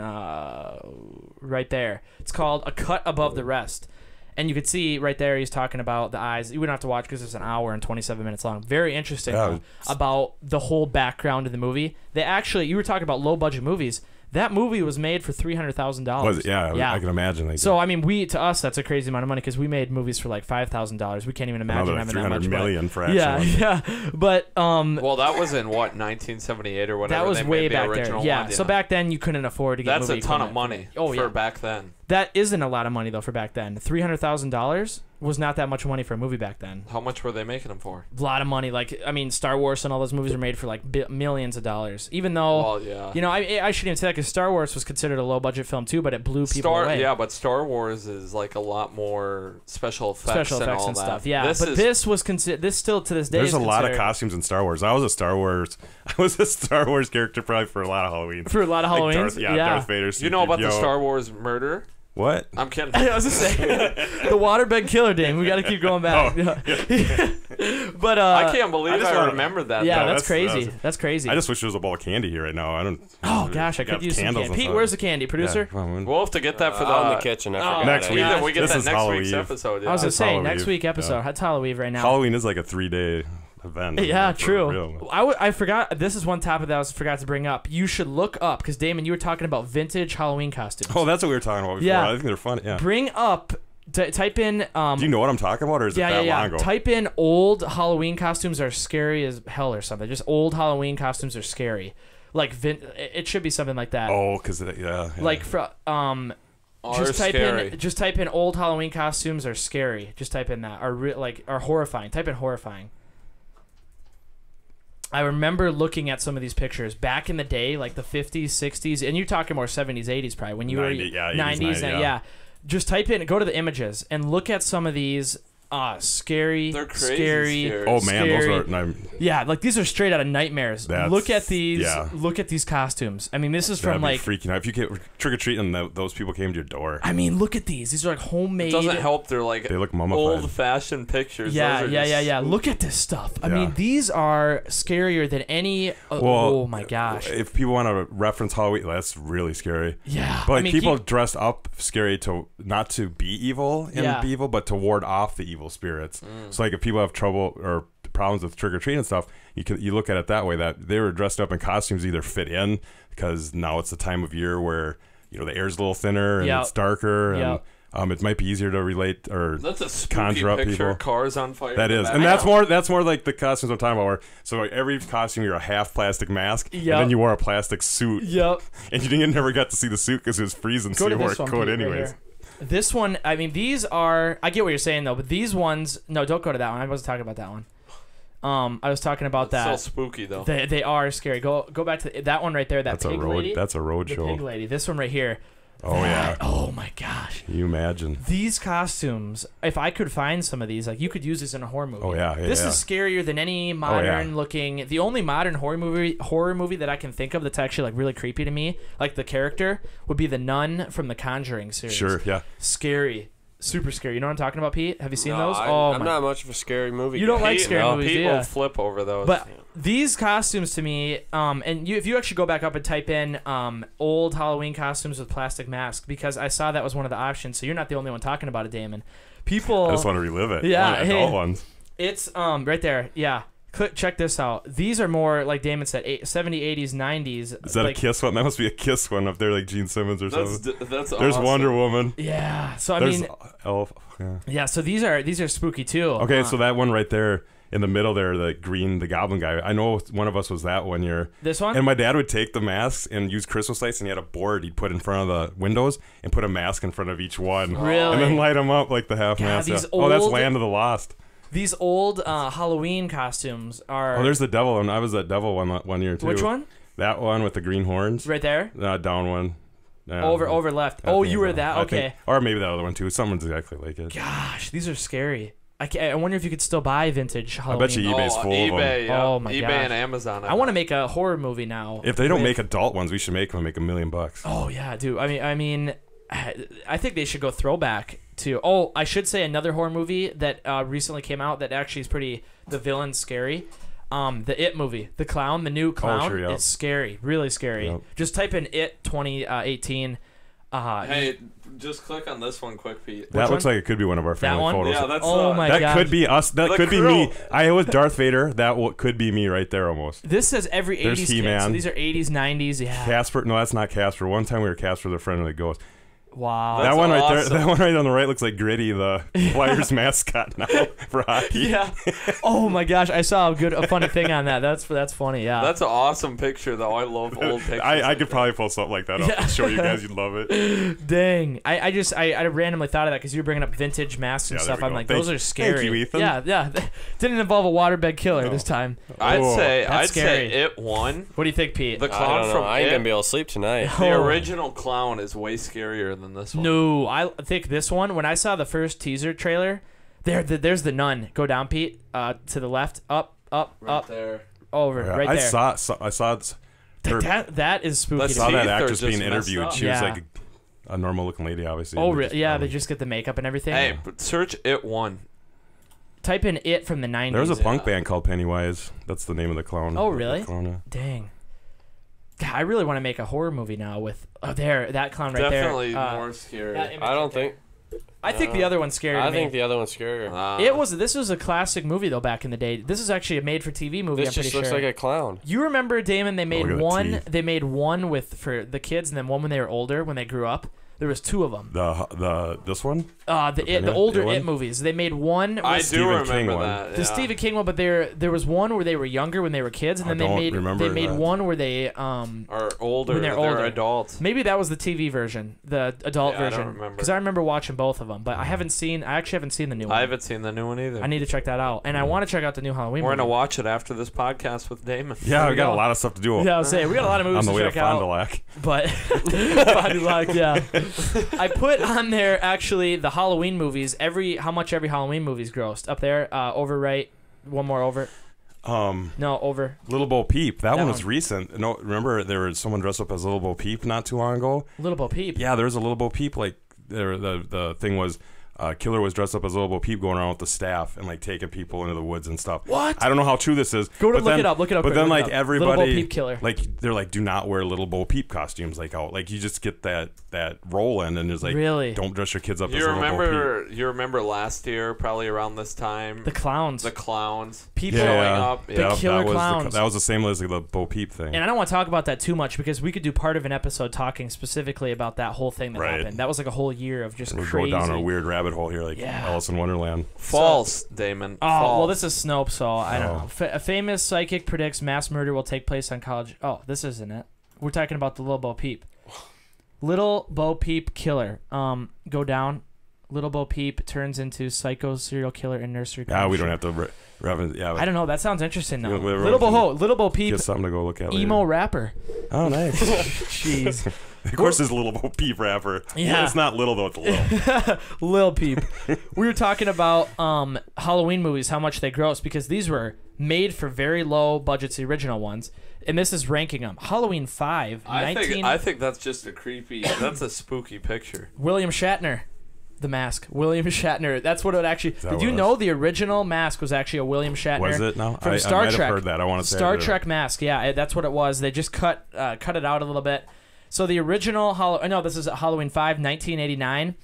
[SPEAKER 1] right there. It's called A Cut Above the Rest. And you could see right there he's talking about the eyes. You wouldn't have to watch because it's an hour and 27 minutes long. Very interesting about the whole background of the movie. They actually, you were talking about low budget movies. That movie was made for $300,000.
[SPEAKER 3] Was it? Yeah, I can imagine.
[SPEAKER 1] So I mean, to us that's a crazy amount of money because we made movies for like $5,000. We can't even imagine having that much.
[SPEAKER 3] $300 million for action.
[SPEAKER 1] Yeah. But
[SPEAKER 4] well, that was in what 1978 or whatever.
[SPEAKER 1] That was way back there. Yeah. So back then you couldn't afford to get.
[SPEAKER 4] That's a ton of money. For back then.
[SPEAKER 1] That isn't a lot of money though for back then. $300,000 was not that much money for a movie back then.
[SPEAKER 4] How much were they making them for?
[SPEAKER 1] A lot of money. Like I mean, Star Wars and all those movies are made for like millions of dollars. Even though, you know, I shouldn't even say that because Star Wars was considered a low budget film too, but it blew people away.
[SPEAKER 4] Yeah, but Star Wars is like a lot more special effects and all that.
[SPEAKER 1] Stuff. Yeah, this was considered. This still to this day.
[SPEAKER 3] There's a lot of costumes in Star Wars. I was a Star Wars character probably for a lot of Halloween.
[SPEAKER 1] For a lot of Halloween.
[SPEAKER 3] Darth Vader.
[SPEAKER 4] You know about the Star Wars murder?
[SPEAKER 3] What?
[SPEAKER 4] I'm kidding.
[SPEAKER 1] I was just saying the Waterbed Killer, Dame. We got to keep going back. But
[SPEAKER 4] I can't believe I remember that.
[SPEAKER 1] Yeah, that's crazy. That's crazy.
[SPEAKER 3] I just wish there was a bowl of candy here right now. I don't.
[SPEAKER 1] Oh gosh, I could use some candy. Pete, where's the candy, producer?
[SPEAKER 3] Yeah,
[SPEAKER 4] we'll have to get that for
[SPEAKER 5] in the kitchen.
[SPEAKER 3] Next week.
[SPEAKER 4] We get that next week's episode.
[SPEAKER 1] I was gonna say next week episode. It's Halloween right now.
[SPEAKER 3] Halloween is like a 3-day event.
[SPEAKER 1] Yeah, true. I forgot. This is one topic that I forgot to bring up. You should look up because Damon, you were talking about vintage Halloween costumes.
[SPEAKER 3] Oh, that's what we were talking about before.
[SPEAKER 1] Yeah.
[SPEAKER 3] I think they're fun. Yeah.
[SPEAKER 1] Bring up. Type in.
[SPEAKER 3] Do you know what I'm talking about, or is it that long ago?
[SPEAKER 1] Type in old Halloween costumes are scary as hell or something. Just old Halloween costumes are scary. Like it should be something like that.
[SPEAKER 3] Oh, because
[SPEAKER 1] like just type in old Halloween costumes are scary. Just type in that are horrifying. Type in horrifying. I remember looking at some of these pictures back in the day, like the 50s, 60s, and you're talking more 70s, 80s probably when you
[SPEAKER 3] 90,
[SPEAKER 1] were
[SPEAKER 3] 90s,
[SPEAKER 1] yeah. Just type in, go to the images, and look at some of these scary.
[SPEAKER 4] They're crazy
[SPEAKER 1] scary.
[SPEAKER 3] Oh man, those are
[SPEAKER 1] yeah, like these are straight out of nightmares. Look at these.
[SPEAKER 3] Yeah.
[SPEAKER 1] Look at these costumes. I mean, this is from like
[SPEAKER 3] freaking out. If you get trick or treating and those people came to your door.
[SPEAKER 1] I mean, look at these. These are like homemade.
[SPEAKER 4] It doesn't help. They look
[SPEAKER 3] mummified.
[SPEAKER 4] Old-fashioned pictures.
[SPEAKER 1] Yeah. Look at this stuff. I mean, these are scarier than any. Oh my gosh.
[SPEAKER 3] If people want to reference Halloween, that's really scary.
[SPEAKER 1] Yeah.
[SPEAKER 3] But people dressed up scary to not to be evil and be evil, but to ward off the evil spirits. So like if people have trouble or problems with trick or treating and stuff, you look at it that way, that they were dressed up in costumes either fit in because now it's the time of year where the air's a little thinner and it's darker and it might be easier to relate or
[SPEAKER 4] that's a spooky
[SPEAKER 3] conjure up
[SPEAKER 4] picture
[SPEAKER 3] people.
[SPEAKER 4] Cars on fire.
[SPEAKER 3] That is, and that's more like the costumes I'm talking about. Where so every costume you're a half plastic mask, and then you wore a plastic suit.
[SPEAKER 1] Yep.
[SPEAKER 3] And you never got to see the suit because it was freezing, so you wore a coat anyways.
[SPEAKER 1] This one, I mean, these are. I get what you're saying though, but these ones, no, don't go to that one. I wasn't talking about that one. I was talking about that.
[SPEAKER 4] So spooky though.
[SPEAKER 1] They are scary. Go back to that one right there. That's pig lady.
[SPEAKER 3] That's a road show.
[SPEAKER 1] Pig lady. This one right here.
[SPEAKER 3] Oh yeah.
[SPEAKER 1] Oh my gosh.
[SPEAKER 3] Can you imagine
[SPEAKER 1] these costumes? If I could find some of these, like you could use this in a horror movie.
[SPEAKER 3] Oh yeah.
[SPEAKER 1] This is scarier than any modern looking. The only modern horror movie that I can think of that's actually like really creepy to me, like the character, would be the nun from the Conjuring series.
[SPEAKER 3] Sure. Yeah.
[SPEAKER 1] Scary. Super scary. You know what I'm talking about, Pete? Have you seen those?
[SPEAKER 5] I'm not much of a scary movie.
[SPEAKER 1] You don't like scary movies,
[SPEAKER 4] Pete will flip over those.
[SPEAKER 1] But these costumes to me, and if you actually go back up and type in old Halloween costumes with plastic masks, because I saw that was one of the options. So you're not the only one talking about it, Damon. People.
[SPEAKER 3] I just want to relive it.
[SPEAKER 1] Yeah,
[SPEAKER 3] adult ones.
[SPEAKER 1] It's right there. Yeah. Check this out. These are more, like Damon said, 70s, 80s, 90s.
[SPEAKER 3] Is that a Kiss one? That must be a Kiss one up there, like Gene Simmons or something.
[SPEAKER 4] That's
[SPEAKER 3] There's
[SPEAKER 4] awesome.
[SPEAKER 3] Wonder Woman.
[SPEAKER 1] Yeah. So
[SPEAKER 3] There's Elf.
[SPEAKER 1] Yeah. So these are spooky too.
[SPEAKER 3] Okay, so that one right there in the middle there, the goblin guy. I know one of us was that one year.
[SPEAKER 1] This one?
[SPEAKER 3] And my dad would take the masks and use Christmas lights, and he had a board he'd put in front of the windows and put a mask in front of each one.
[SPEAKER 1] Really?
[SPEAKER 3] And then light them up like the half mask.
[SPEAKER 1] These
[SPEAKER 3] that's Land of the Lost.
[SPEAKER 1] These old Halloween costumes are.
[SPEAKER 3] Oh, there's the devil one. I was that devil one year too.
[SPEAKER 1] Which one?
[SPEAKER 3] That one with the green horns.
[SPEAKER 1] Right there?
[SPEAKER 3] Down one.
[SPEAKER 1] Over left. Oh, you were that? Okay.
[SPEAKER 3] Or maybe that other one too. Someone's exactly like it.
[SPEAKER 1] Gosh, these are scary. I wonder if you could still buy vintage Halloween.
[SPEAKER 3] I bet you eBay's full of them.
[SPEAKER 4] Yeah.
[SPEAKER 1] Oh my
[SPEAKER 4] eBay
[SPEAKER 1] gosh.
[SPEAKER 4] and Amazon.
[SPEAKER 1] I want to make a horror movie now.
[SPEAKER 3] If they don't make adult ones, we should make them and make $1 million.
[SPEAKER 1] Oh yeah, dude. I mean, I think they should go throwback to. Oh, I should say another horror movie that recently came out that actually is pretty. The villain's scary. The It movie, the clown, the new clown.
[SPEAKER 3] Oh, sure, yeah.
[SPEAKER 1] It's scary, really scary.
[SPEAKER 3] Yep.
[SPEAKER 1] Just type in It 2018.
[SPEAKER 4] Hey, just click on this one quick, Pete.
[SPEAKER 3] That looks like it could be one of our family photos.
[SPEAKER 4] Yeah, that's
[SPEAKER 3] that
[SPEAKER 1] gosh.
[SPEAKER 3] could be us. That could be me. I was Darth Vader. That could be me right there almost.
[SPEAKER 1] This says every
[SPEAKER 3] There's
[SPEAKER 1] 80s
[SPEAKER 3] He-Man.
[SPEAKER 1] kid. So these are 80s, 90s. Yeah.
[SPEAKER 3] Casper. No, that's not Casper. One time we were Casper, the friend of the ghost.
[SPEAKER 1] Wow.
[SPEAKER 3] That one right there.
[SPEAKER 4] awesome.
[SPEAKER 3] That one right on the right looks like Gritty, the Flyers mascot now for hockey.
[SPEAKER 1] Yeah. Oh my gosh, I saw a funny thing on that. That's funny. Yeah.
[SPEAKER 4] That's an awesome picture, though. I love old pictures.
[SPEAKER 3] I could probably pull something like that up and show you guys. You'd love it.
[SPEAKER 1] Dang. I randomly thought of that because you were bringing up vintage masks and
[SPEAKER 3] Yeah, there
[SPEAKER 1] stuff.
[SPEAKER 3] we
[SPEAKER 1] I'm
[SPEAKER 3] go.
[SPEAKER 1] like,
[SPEAKER 3] Thank-
[SPEAKER 1] those are scary.
[SPEAKER 3] thank you, Ethan.
[SPEAKER 1] Yeah. Didn't involve a waterbed killer this time.
[SPEAKER 4] I'd
[SPEAKER 1] That's
[SPEAKER 4] say
[SPEAKER 1] scary.
[SPEAKER 4] It won.
[SPEAKER 1] What do you think, Pete?
[SPEAKER 4] The clown from
[SPEAKER 5] I ain't
[SPEAKER 4] It.
[SPEAKER 5] gonna be able to sleep tonight.
[SPEAKER 4] The original clown is way scarier than this one.
[SPEAKER 1] No, I think this one. When I saw the first teaser trailer, there's the nun. Go down, Pete. To the left, up,
[SPEAKER 4] Right there.
[SPEAKER 1] over,
[SPEAKER 3] Yeah,
[SPEAKER 1] right there.
[SPEAKER 3] I saw
[SPEAKER 1] that is spooky.
[SPEAKER 3] I
[SPEAKER 1] to
[SPEAKER 3] saw
[SPEAKER 1] me.
[SPEAKER 3] that
[SPEAKER 4] teeth are
[SPEAKER 3] actress
[SPEAKER 4] just
[SPEAKER 3] being
[SPEAKER 4] messed
[SPEAKER 3] interviewed.
[SPEAKER 4] up.
[SPEAKER 3] She was
[SPEAKER 1] Yeah.
[SPEAKER 3] like a normal looking lady, obviously.
[SPEAKER 1] Oh,
[SPEAKER 3] But just-
[SPEAKER 1] yeah. They just get the makeup and everything.
[SPEAKER 4] Hey, but search It One.
[SPEAKER 1] Type in It from the 90s.
[SPEAKER 3] There was a punk band called Pennywise. That's the name of the clown.
[SPEAKER 1] Oh, really?
[SPEAKER 3] The clown, yeah.
[SPEAKER 1] Dang. God, I really want to make a horror movie now with that clown right
[SPEAKER 4] Definitely
[SPEAKER 1] there.
[SPEAKER 4] more scary.
[SPEAKER 1] that image
[SPEAKER 5] I don't
[SPEAKER 1] right there.
[SPEAKER 5] think.
[SPEAKER 1] I think the other one's scarier.
[SPEAKER 5] I
[SPEAKER 1] to me.
[SPEAKER 5] think the other one's scarier.
[SPEAKER 1] This was a classic movie though back in the day. This is actually a made-for-TV movie.
[SPEAKER 5] This
[SPEAKER 1] I'm pretty
[SPEAKER 5] just looks
[SPEAKER 1] sure.
[SPEAKER 5] like a clown.
[SPEAKER 1] You remember, Damon? They made
[SPEAKER 3] Look at the
[SPEAKER 1] one.
[SPEAKER 3] teeth.
[SPEAKER 1] They made one for the kids, and then one when they were older, when they grew up. There was two of them.
[SPEAKER 3] This one?
[SPEAKER 1] The older
[SPEAKER 3] one?
[SPEAKER 1] It movies. They made one.
[SPEAKER 4] I
[SPEAKER 1] with
[SPEAKER 4] do
[SPEAKER 3] Stephen King
[SPEAKER 4] remember
[SPEAKER 3] one.
[SPEAKER 4] that.
[SPEAKER 1] the
[SPEAKER 4] Yeah.
[SPEAKER 1] Stephen King one, but there was one where they were younger when they were kids, and then
[SPEAKER 3] I don't remember
[SPEAKER 1] they made
[SPEAKER 3] that.
[SPEAKER 1] one where they
[SPEAKER 4] Are older.
[SPEAKER 1] when they're
[SPEAKER 4] They're
[SPEAKER 1] older.
[SPEAKER 4] adults.
[SPEAKER 1] Maybe that was the TV version, the adult
[SPEAKER 4] Yeah, I don't
[SPEAKER 1] version.
[SPEAKER 4] remember.
[SPEAKER 1] Because I remember watching both of them, but I actually haven't seen the new one.
[SPEAKER 4] I haven't seen the new one either.
[SPEAKER 1] I need to check that out, and I want to check out the new Halloween.
[SPEAKER 4] We're
[SPEAKER 1] movie.
[SPEAKER 4] gonna watch it after this podcast with Damon.
[SPEAKER 3] Yeah,
[SPEAKER 1] There
[SPEAKER 3] we
[SPEAKER 1] we
[SPEAKER 3] got
[SPEAKER 1] go.
[SPEAKER 3] a lot of stuff to do.
[SPEAKER 1] Yeah, I was saying we got a lot of movies
[SPEAKER 3] on the
[SPEAKER 1] to
[SPEAKER 3] way to
[SPEAKER 1] check out.
[SPEAKER 3] Fond du Lac.
[SPEAKER 1] But Fond du Lac, yeah. I put on there actually the Halloween movies. How much every Halloween movie's grossed up there. Over right, one more over. No, over.
[SPEAKER 3] Little Bo Peep. That one was
[SPEAKER 1] one.
[SPEAKER 3] recent. No, remember there was someone dressed up as Little Bo Peep not too long ago.
[SPEAKER 1] Little Bo Peep.
[SPEAKER 3] Yeah, there was a Little Bo Peep. Like the thing was. Killer was dressed up as Little Bo Peep going around with the staff and like taking people into the woods and stuff.
[SPEAKER 1] What?
[SPEAKER 3] I don't know how true this is.
[SPEAKER 1] Go to
[SPEAKER 3] but
[SPEAKER 1] look
[SPEAKER 3] then,
[SPEAKER 1] it up. Look it up.
[SPEAKER 3] But
[SPEAKER 1] quick,
[SPEAKER 3] then
[SPEAKER 1] look it
[SPEAKER 3] like
[SPEAKER 1] up.
[SPEAKER 3] everybody,
[SPEAKER 1] Little Bo Peep Killer.
[SPEAKER 3] like they're like, do not wear Little Bo Peep costumes like out. Like you just get that roll in and there's like,
[SPEAKER 1] Really?
[SPEAKER 3] don't dress your kids up as
[SPEAKER 4] You
[SPEAKER 3] Little Bo Peep.
[SPEAKER 4] remember last year, probably around this time,
[SPEAKER 1] The clowns.
[SPEAKER 4] the clowns
[SPEAKER 1] People
[SPEAKER 4] showing
[SPEAKER 3] Yeah,
[SPEAKER 4] up.
[SPEAKER 1] The
[SPEAKER 3] yeah,
[SPEAKER 1] killer
[SPEAKER 3] that was
[SPEAKER 1] clowns.
[SPEAKER 3] that was the same as like the Bo Peep thing.
[SPEAKER 1] And I don't want to talk about that too much because we could do part of an episode talking specifically about that whole thing that
[SPEAKER 3] Right.
[SPEAKER 1] happened. That was like a whole year of just
[SPEAKER 3] we
[SPEAKER 1] crazy.
[SPEAKER 3] go down a weird rabbit hole here, like
[SPEAKER 1] Yeah.
[SPEAKER 3] Alice in Wonderland.
[SPEAKER 4] False, Damon.
[SPEAKER 1] Oh,
[SPEAKER 4] False.
[SPEAKER 1] well, this is Snopes, so I don't know. A famous psychic predicts mass murder will take place on college. Oh, this isn't it. We're talking about the Little Bo Peep. Little Bo Peep killer. Go down. Little Bo Peep turns into psycho serial killer in nursery.
[SPEAKER 3] We don't have to.
[SPEAKER 1] I don't know. That sounds interesting though. Little Bo Peep.
[SPEAKER 3] Get something to go look at.
[SPEAKER 1] Emo rapper.
[SPEAKER 3] Oh, nice.
[SPEAKER 1] Jeez.
[SPEAKER 3] Of course, there's a Little Bo Peep rapper.
[SPEAKER 1] Yeah.
[SPEAKER 3] It's not little though. It's little.
[SPEAKER 1] Lil Peep. We were talking about Halloween movies, how much they gross, because these were made for very low budgets, the original ones, and this is ranking them. Halloween 5.
[SPEAKER 4] I think that's just a creepy. That's a spooky picture.
[SPEAKER 1] William Shatner. The Mask. William Shatner. That's what it actually... Did you know the original mask was actually a William Shatner?
[SPEAKER 3] Was it? No.
[SPEAKER 1] From Star Trek.
[SPEAKER 3] I might have heard that. I want to say
[SPEAKER 1] Star Trek mask. Yeah, that's what it was. They just cut it out a little bit. So the original... this is Halloween 5, 1989.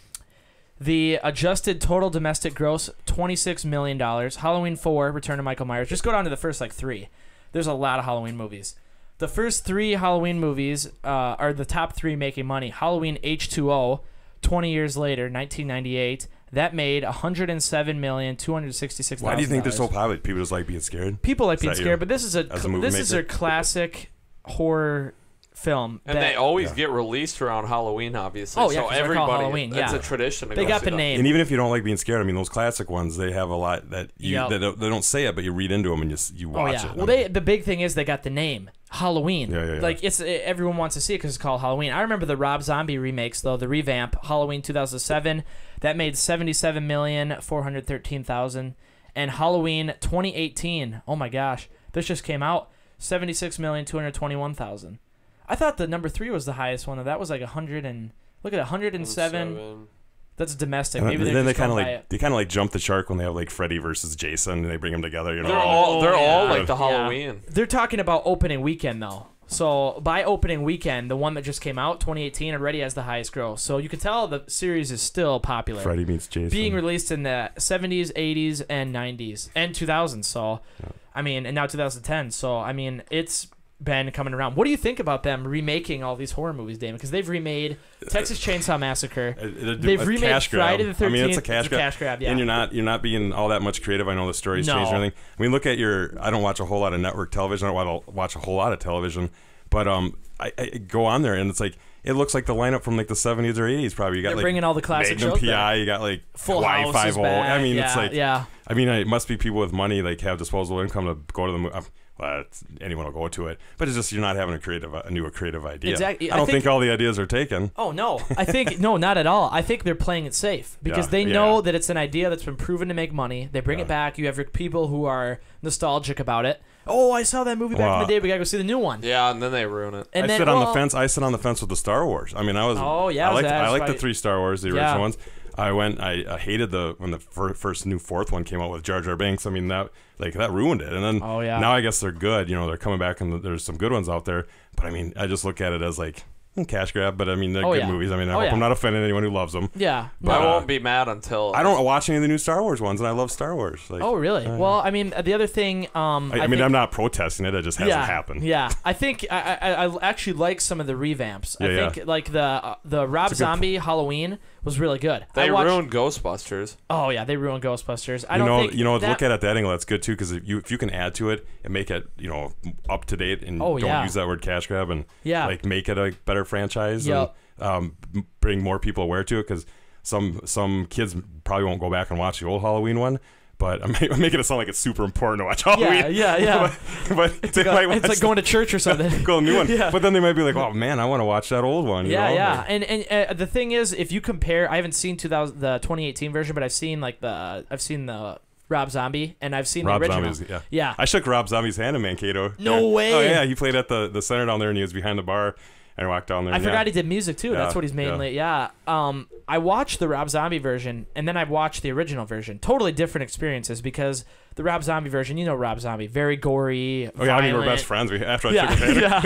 [SPEAKER 1] The adjusted total domestic gross, $26 million. Halloween 4, Return to Michael Myers. Just go down to the first 3. There's a lot of Halloween movies. The first 3 Halloween movies are the top 3 making money. Halloween H2O, 20 years later, 1998, that made $107,266,000.
[SPEAKER 3] Why do you think they're so popular? People just like being scared?
[SPEAKER 1] People like being scared, but this is a classic horror film.
[SPEAKER 4] And they always get released around Halloween, obviously.
[SPEAKER 1] Oh, yeah,
[SPEAKER 4] so everybody,
[SPEAKER 1] Halloween,
[SPEAKER 4] it's a tradition.
[SPEAKER 1] They got the name.
[SPEAKER 3] And even if you don't like being scared, I mean, those classic ones, they have a lot that they don't say it, but you read into them and you watch it.
[SPEAKER 1] Well, the big thing is they got the name. Halloween.
[SPEAKER 3] Yeah.
[SPEAKER 1] Like everyone wants to see it because it's called Halloween. I remember the Rob Zombie remakes though, the revamp, Halloween 2007, that made $77,413,000, and Halloween 2018. Oh my gosh, this just came out, $76,221,000. I thought the number 3 was the highest one. That was like 107. That's domestic. Maybe
[SPEAKER 3] then they kind of jump the shark when they have like Freddy versus Jason and they bring them together. You know,
[SPEAKER 4] they're all like the Halloween.
[SPEAKER 1] Yeah. They're talking about opening weekend though. So by opening weekend, the one that just came out, 2018, already has the highest gross. So you can tell the series is still popular.
[SPEAKER 3] Freddy meets Jason.
[SPEAKER 1] Being released in the 70s, 80s, and 90s, and 2000s. So, I mean, and now 2010. So, I mean, it's been coming around. What do you think about them remaking all these horror movies, Damon? Because they've remade Texas Chainsaw Massacre. They've remade Friday the 13th.
[SPEAKER 3] I mean, it's a cash
[SPEAKER 1] grab. Yeah.
[SPEAKER 3] And you're not being all that much creative. I know the story's changed and everything. I mean, look at I don't watch a whole lot of network television. I don't watch a whole lot of television. But I go on there and it's like, it looks like the lineup from like the 70s or 80s probably. You got
[SPEAKER 1] They're
[SPEAKER 3] like
[SPEAKER 1] bringing all the classic
[SPEAKER 3] Magnum
[SPEAKER 1] shows
[SPEAKER 3] PI,
[SPEAKER 1] back.
[SPEAKER 3] you got like
[SPEAKER 1] Full House is back.
[SPEAKER 3] I mean, it's like,
[SPEAKER 1] yeah.
[SPEAKER 3] I mean, it must be people with money like have disposable income to go to the movie. Well, anyone will go to it, but it's just you're not having a creative idea.
[SPEAKER 1] Exactly.
[SPEAKER 3] I don't think all the ideas are taken.
[SPEAKER 1] Oh no, I think no, not at all. I think they're playing it safe because they know that it's an idea that's been proven to make money. They bring it back. You have your people who are nostalgic about it. Oh, I saw that movie back in the day. We gotta go see the new one.
[SPEAKER 4] Yeah, and then they ruin it.
[SPEAKER 3] I sit on the fence. I sit on the fence with the Star Wars. I mean, I like the 3 Star Wars, the original ones. I hated when the first new 4th one came out with Jar Jar Binks. I mean, that ruined it. And then now I guess they're good. You know, they're coming back and there's some good ones out there. But I mean, I just look at it as like cash grab. But I mean, they're good movies. I mean, I hope I'm not offending anyone who loves them.
[SPEAKER 1] Yeah.
[SPEAKER 4] But I won't be mad until
[SPEAKER 3] I don't watch any of the new Star Wars ones, and I love Star Wars. Like,
[SPEAKER 1] oh, really? Well, I mean, the other thing.
[SPEAKER 3] I mean, I'm not protesting it. It just hasn't happened.
[SPEAKER 1] Yeah, I think I actually like some of the revamps. I think like the Rob Zombie Halloween was really good.
[SPEAKER 4] They ruined Ghostbusters.
[SPEAKER 1] Oh yeah, they ruined Ghostbusters.
[SPEAKER 3] Look at it that angle. That's good too, because if you can add to it and make it up to date and don't use that word cash grab and like make it a better franchise and bring more people aware to it, because some kids probably won't go back and watch the old Halloween one. But I'm making it sound like it's super important to watch Halloween.
[SPEAKER 1] Yeah.
[SPEAKER 3] but
[SPEAKER 1] it's like going to church or something.
[SPEAKER 3] Go a new one. Yeah. But then they might be like, oh man, I want to watch that old one.
[SPEAKER 1] Yeah. And the thing is, if you compare, I haven't seen the 2018 version, but I've seen the Rob Zombie, and I've seen the original. Yeah.
[SPEAKER 3] I shook Rob Zombie's hand in Mankato.
[SPEAKER 1] No way.
[SPEAKER 3] Oh yeah, he played at the center down there, and he was behind the bar. And I walked down there.
[SPEAKER 1] I forgot he did music too. That's what he's mainly. Yeah. I watched the Rob Zombie version, and then I watched the original version. Totally different experiences, because the Rob Zombie version, Rob Zombie, very gory.
[SPEAKER 3] Oh yeah, I mean, we're best friends. After I shook his hand,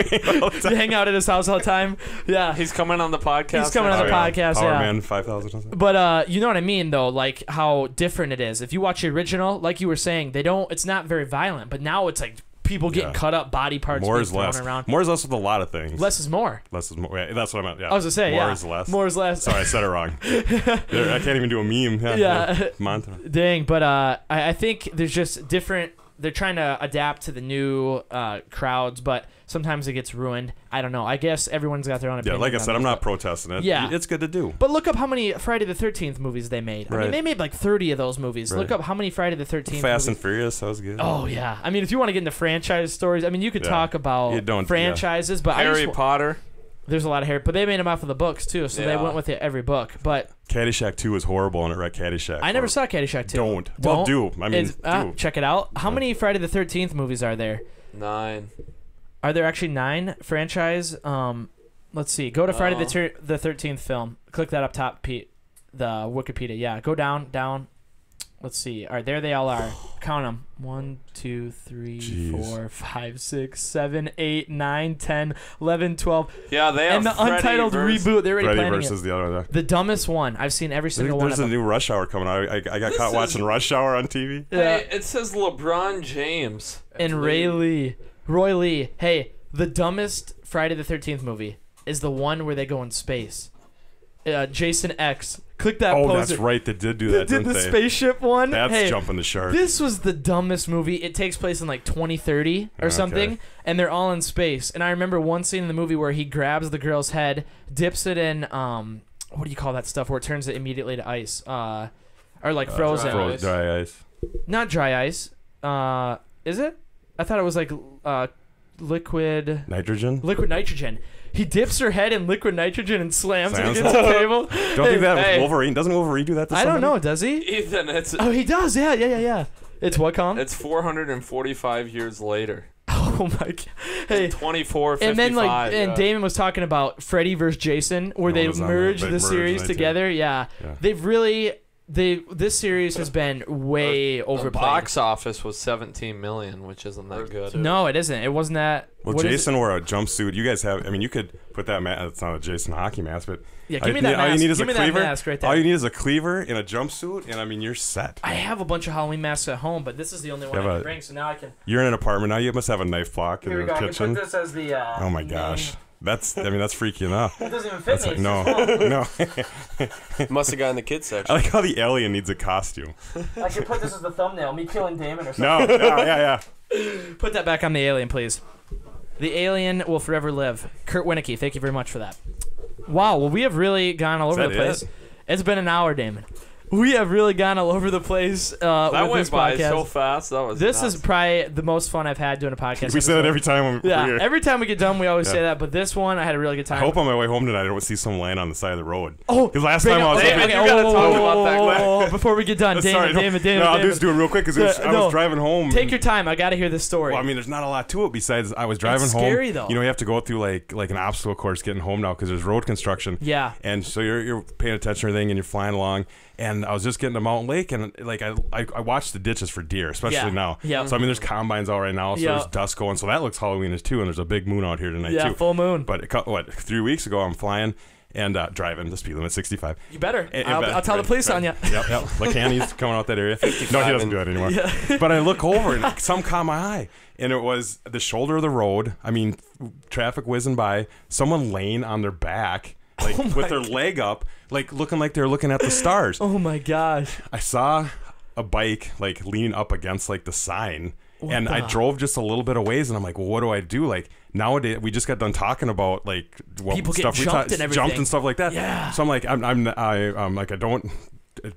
[SPEAKER 1] we hang out at his house all the time. Yeah,
[SPEAKER 4] he's coming on the podcast.
[SPEAKER 1] He's coming on the podcast.
[SPEAKER 3] Power Man 5000.
[SPEAKER 1] But you know what I mean, though, like how different it is. If you watch the original, like you were saying, it's not very violent, but now it's like people getting cut up, body parts
[SPEAKER 3] more
[SPEAKER 1] being
[SPEAKER 3] is
[SPEAKER 1] thrown
[SPEAKER 3] less.
[SPEAKER 1] around.
[SPEAKER 3] More is less with a lot of things.
[SPEAKER 1] Less is more.
[SPEAKER 3] Less is more. Yeah, that's what I meant. Yeah.
[SPEAKER 1] I was gonna say,
[SPEAKER 3] more is less.
[SPEAKER 1] More is less.
[SPEAKER 3] Sorry, I said it wrong. I can't even do a meme.
[SPEAKER 1] Yeah. Dang, but I think there's just different they're trying to adapt to the new crowds, but sometimes it gets ruined. I don't know. I guess everyone's got their own opinion.
[SPEAKER 3] Yeah, like I said, I'm not protesting it.
[SPEAKER 1] Yeah.
[SPEAKER 3] It's good to do.
[SPEAKER 1] But look up how many Friday the 13th movies they made. I mean, they made like 30 of those movies.
[SPEAKER 3] Right.
[SPEAKER 1] Look up how many Friday the 13th
[SPEAKER 3] Fast and Furious, that was good.
[SPEAKER 1] Oh, yeah. I mean, if you want to get into franchise stories, I mean, you could talk about franchises, but
[SPEAKER 4] Harry Potter.
[SPEAKER 1] There's a lot of Harry, but they made them off of the books too, so they went with it every book. But
[SPEAKER 3] Caddyshack 2 was horrible, and it read Caddyshack.
[SPEAKER 1] I never saw Caddyshack 2.
[SPEAKER 3] Don't. Well, do. I mean, do.
[SPEAKER 1] Check it out. How many Friday the 13th movies are there?
[SPEAKER 4] 9.
[SPEAKER 1] Are there actually 9 franchise? Let's see. Go to Friday the 13th film. Click that up top, Pete. The Wikipedia. Yeah, go down. Let's see. All right, there they all are. Count them. 1, 2, 3, 4, 5, 6, 7, 8, 9, 10, 11, 12.
[SPEAKER 4] Yeah, they have
[SPEAKER 1] and the
[SPEAKER 4] Freddy
[SPEAKER 1] Untitled reboot. They're already
[SPEAKER 3] Freddy
[SPEAKER 1] planning
[SPEAKER 3] versus
[SPEAKER 1] it.
[SPEAKER 3] the other.
[SPEAKER 1] The dumbest one. I've seen every single one of them.
[SPEAKER 3] There's a new Rush Hour coming out. I got caught watching Rush Hour on TV.
[SPEAKER 4] Hey, it says LeBron James.
[SPEAKER 1] And Roy Lee. Hey, the dumbest Friday the 13th movie is the one where they go in space. Jason X. Click that poster.
[SPEAKER 3] Oh, that's right. They did do that, didn't they?
[SPEAKER 1] The spaceship one.
[SPEAKER 3] That's jumping the shark.
[SPEAKER 1] This was the dumbest movie. It takes place in like 2030 or something, and they're all in space. And I remember one scene in the movie where he grabs the girl's head, dips it in what do you call that stuff where it turns it immediately to ice? Or like frozen.
[SPEAKER 3] Dry ice.
[SPEAKER 1] Not dry ice. Is it? I thought it was like liquid
[SPEAKER 3] nitrogen.
[SPEAKER 1] Liquid nitrogen. He dips her head in liquid nitrogen and slams it against the table.
[SPEAKER 3] Don't do that with Wolverine. Doesn't Wolverine do that to somebody?
[SPEAKER 1] I don't know. Does he?
[SPEAKER 4] Ethan, it's...
[SPEAKER 1] Oh, he does. Yeah. It's what, Colin?
[SPEAKER 4] It's 445 years later.
[SPEAKER 1] Oh, my God. Hey.
[SPEAKER 4] 24, 55.
[SPEAKER 1] And then, and Damon was talking about Freddy versus Jason, where they merged the series together. Yeah. They've really... This series has been way overplayed.
[SPEAKER 4] The box office was 17 million, which isn't that good.
[SPEAKER 1] No, it isn't. It wasn't that.
[SPEAKER 3] Well, Jason wore a jumpsuit. You guys have. I mean, you could put that mask. It's not a Jason hockey mask, but
[SPEAKER 1] yeah, give me that mask.
[SPEAKER 3] All you need is
[SPEAKER 1] give
[SPEAKER 3] a
[SPEAKER 1] me
[SPEAKER 3] cleaver.
[SPEAKER 1] That mask right there.
[SPEAKER 3] All you need is a cleaver and a jumpsuit, and I mean, you're set.
[SPEAKER 1] I have a bunch of Halloween masks at home, but this is the only one I can bring. So now I can.
[SPEAKER 3] You're in an apartment now. You must have a knife block in the kitchen.
[SPEAKER 1] I can put this as the.
[SPEAKER 3] Oh my gosh. That's freaky enough.
[SPEAKER 1] It doesn't even fit me.
[SPEAKER 3] Like, no.
[SPEAKER 5] Must have gotten the kids section.
[SPEAKER 3] I like how the alien needs a costume.
[SPEAKER 1] I could put this as the thumbnail, me killing Damon or something.
[SPEAKER 3] Yeah.
[SPEAKER 1] Put that back on the alien, please. The alien will forever live. Kurt Winicky, thank you very much for that. Wow, well, we have really gone all over the place. It's been an hour, Damon. We have really gone all over the place with this
[SPEAKER 4] by
[SPEAKER 1] podcast.
[SPEAKER 4] So fast. That was
[SPEAKER 1] this is probably the most fun I've had doing a podcast.
[SPEAKER 3] We say that every time.
[SPEAKER 1] Every time we get done, we always say that. But this one, I had a really good time.
[SPEAKER 3] I hope on my way home tonight I don't see someone laying on the side of the road.
[SPEAKER 1] Oh,
[SPEAKER 3] because last time I was
[SPEAKER 1] before we get done, Damon.
[SPEAKER 3] No, I'll just do it real quick because I was driving home.
[SPEAKER 1] Take your time. I got to hear this story.
[SPEAKER 3] Well, I mean, there's not a lot to it besides I was driving home.
[SPEAKER 1] Scary though.
[SPEAKER 3] You know, you have to go through like an obstacle course getting home now because there's road construction.
[SPEAKER 1] Yeah.
[SPEAKER 3] And so you're paying attention to everything and you're flying along. And I was just getting to Mountain Lake, and like I watched the ditches for deer, especially now.
[SPEAKER 1] Yeah.
[SPEAKER 3] So I mean, there's combines out right now, so there's dusk going, so that looks Halloweenish too. And there's a big moon out here tonight too.
[SPEAKER 1] Yeah, full moon.
[SPEAKER 3] But 3 weeks ago, I'm flying and driving the speed limit 65.
[SPEAKER 1] You better. I'll tell the police on you.
[SPEAKER 3] Yep. Like Annie's coming out that area. No, he doesn't do that anymore. Yeah. But I look over and some caught my eye, and it was the shoulder of the road. I mean, traffic whizzing by, someone laying on their back. Like with their leg up, like looking like they're looking at the stars.
[SPEAKER 1] Oh my gosh!
[SPEAKER 3] I saw a bike like lean up against like the sign, I drove just a little bit of ways, and I'm like, well, what do I do? Like nowadays, we just got done talking about like
[SPEAKER 1] people
[SPEAKER 3] stuff
[SPEAKER 1] get jumped and everything.
[SPEAKER 3] Jumped and stuff like that.
[SPEAKER 1] Yeah.
[SPEAKER 3] So I'm like, I'm like I don't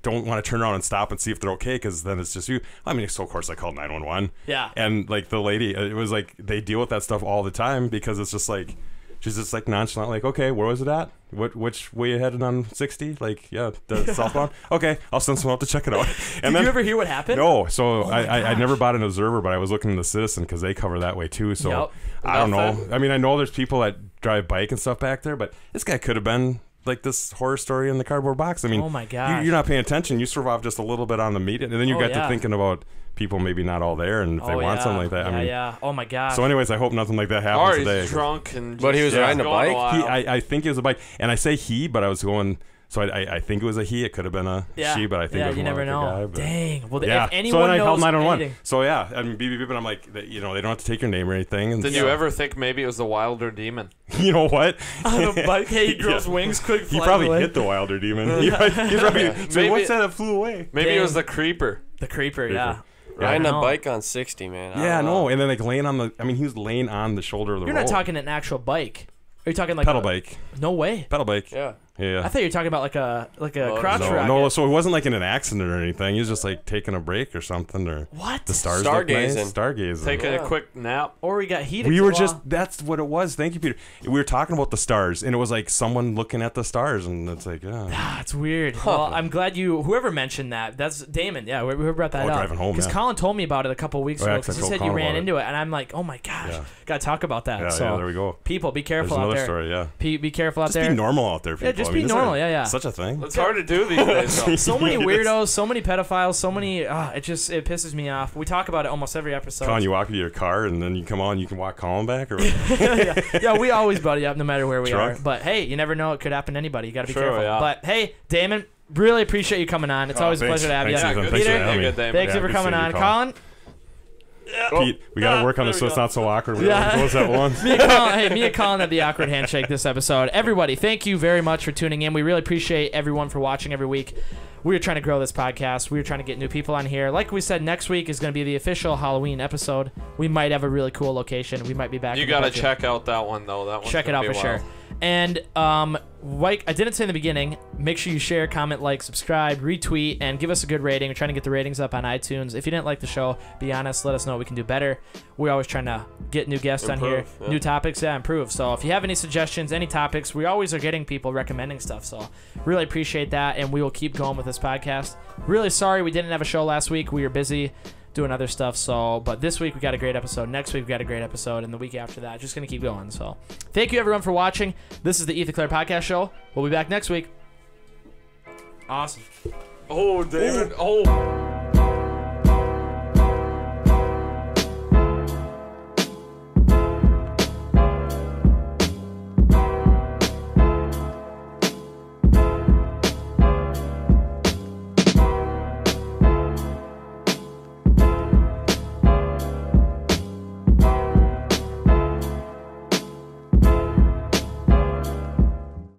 [SPEAKER 3] want to turn around and stop and see if they're okay, because then it's just you. I mean, so of course I called 911.
[SPEAKER 1] Yeah.
[SPEAKER 3] And like the lady, it was like they deal with that stuff all the time because it's just like. She's just like nonchalant, like, okay, where was it at? Which way you headed on 60? Like, the southbound. Okay, I'll send someone out to check it out. And
[SPEAKER 1] Did you ever hear what happened?
[SPEAKER 3] No, so I never bought an Observer, but I was looking at the Citizen because they cover that way too. So I don't know. I mean, I know there's people that drive bike and stuff back there, but this guy could have been like this horror story in the cardboard box. I mean,
[SPEAKER 1] oh my gosh.
[SPEAKER 3] You're not paying attention. You survive just a little bit on the meat, and then you got to thinking about people maybe not all there, and if they want something like that. I mean,
[SPEAKER 1] oh my gosh.
[SPEAKER 3] So anyways, I hope nothing like that happens today.
[SPEAKER 4] Or he's drunk and
[SPEAKER 5] but he was riding a bike.
[SPEAKER 3] I think it was a bike, and I say he, but I was going. So I think it was a he. It could have been a she, but I think it was
[SPEAKER 1] you
[SPEAKER 3] more
[SPEAKER 1] never
[SPEAKER 3] like
[SPEAKER 1] know.
[SPEAKER 3] a guy. But
[SPEAKER 1] dang. Well,
[SPEAKER 3] yeah.
[SPEAKER 1] If anyone
[SPEAKER 3] so then I called
[SPEAKER 1] knows
[SPEAKER 3] 911.
[SPEAKER 1] anything.
[SPEAKER 3] So yeah, I mean, beep, beep, beep, and I'm like, they don't have to take your name or anything. And
[SPEAKER 4] Did you ever think maybe it was the Wilder Demon?
[SPEAKER 3] You know what?
[SPEAKER 1] On a bike, he grows wings quick.
[SPEAKER 3] He probably hit the Wilder Demon. He probably. So what's that flew away?
[SPEAKER 4] Maybe it was the Creeper.
[SPEAKER 1] The Creeper, yeah.
[SPEAKER 5] Riding a bike on 60, man.
[SPEAKER 3] Yeah, no. And then like laying on the. I mean, he was laying on the shoulder of the road.
[SPEAKER 1] You're not talking an actual bike. Are you talking like
[SPEAKER 3] pedal bike?
[SPEAKER 1] No way.
[SPEAKER 3] Pedal bike.
[SPEAKER 5] Yeah.
[SPEAKER 3] Yeah.
[SPEAKER 1] I thought you were talking about like a crotch rocket.
[SPEAKER 3] No, so it wasn't like in an accident or anything. He was just like taking a break or something, or
[SPEAKER 1] what?
[SPEAKER 3] The stars look nice. Stargazing.
[SPEAKER 4] Taking a quick nap.
[SPEAKER 1] Or we got heated.
[SPEAKER 3] We were just. That's what it was. Thank you, Peter. We were talking about the stars, and it was like someone looking at the stars, and it's like,
[SPEAKER 1] it's weird. Well, I'm glad whoever mentioned that. That's Damon. Yeah, whoever brought that up.
[SPEAKER 3] Driving home.
[SPEAKER 1] Because Colin told me about it a couple of weeks ago. Because he said
[SPEAKER 3] Colin
[SPEAKER 1] you ran into it, and I'm like, oh my gosh, gotta talk about that.
[SPEAKER 3] Yeah,
[SPEAKER 1] so
[SPEAKER 3] there we go.
[SPEAKER 1] People, be careful
[SPEAKER 3] There's
[SPEAKER 1] out
[SPEAKER 3] another
[SPEAKER 1] there.
[SPEAKER 3] Story,
[SPEAKER 1] Be careful out there.
[SPEAKER 3] Just be normal out there, people.
[SPEAKER 1] Yeah, just be normal. Yeah.
[SPEAKER 3] Such a thing.
[SPEAKER 4] It's hard to do these days. Though.
[SPEAKER 1] So many weirdos, so many pedophiles, so many. It pisses me off. We talk about it almost every episode.
[SPEAKER 3] Colin, you walk to your car and then you come on. You can walk Colin back, or
[SPEAKER 1] yeah, we always buddy up no matter where we are. But hey, you never know; it could happen to anybody. You got to be careful.
[SPEAKER 4] Yeah.
[SPEAKER 1] But hey, Damon, really appreciate you coming on. It's always a pleasure to have you.
[SPEAKER 3] Peter,
[SPEAKER 1] thanks for coming on, Colin.
[SPEAKER 3] Pete, we got to work on this so it's not so awkward.
[SPEAKER 1] Yeah.
[SPEAKER 3] What was that one?
[SPEAKER 1] me and Colin had the awkward handshake this episode. Everybody, thank you very much for tuning in. We really appreciate everyone for watching every week. We are trying to grow this podcast. We are trying to get new people on here. Like we said, next week is going to be the official Halloween episode. We might have a really cool location. We might be back.
[SPEAKER 4] You got to check out that one, though. That
[SPEAKER 1] check it out for sure. And like I didn't say in the beginning, make sure you share, comment, like, subscribe, retweet, and give us a good rating. We're trying to get the ratings up on iTunes. If you didn't like the show, be honest. Let us know what we can do better. We're always trying to get new guests on here, new topics, improve. So if you have any suggestions, any topics, we always are getting people recommending stuff. So really appreciate that, and we will keep going with this podcast. Really sorry we didn't have a show last week. We were busy doing other stuff, but this week we got a great episode. Next week we got a great episode, and the week after that, just gonna keep going. So thank you everyone for watching. This is the Ethan Claire Podcast Show. We'll be back next week. Awesome.
[SPEAKER 4] Oh, David. Oh.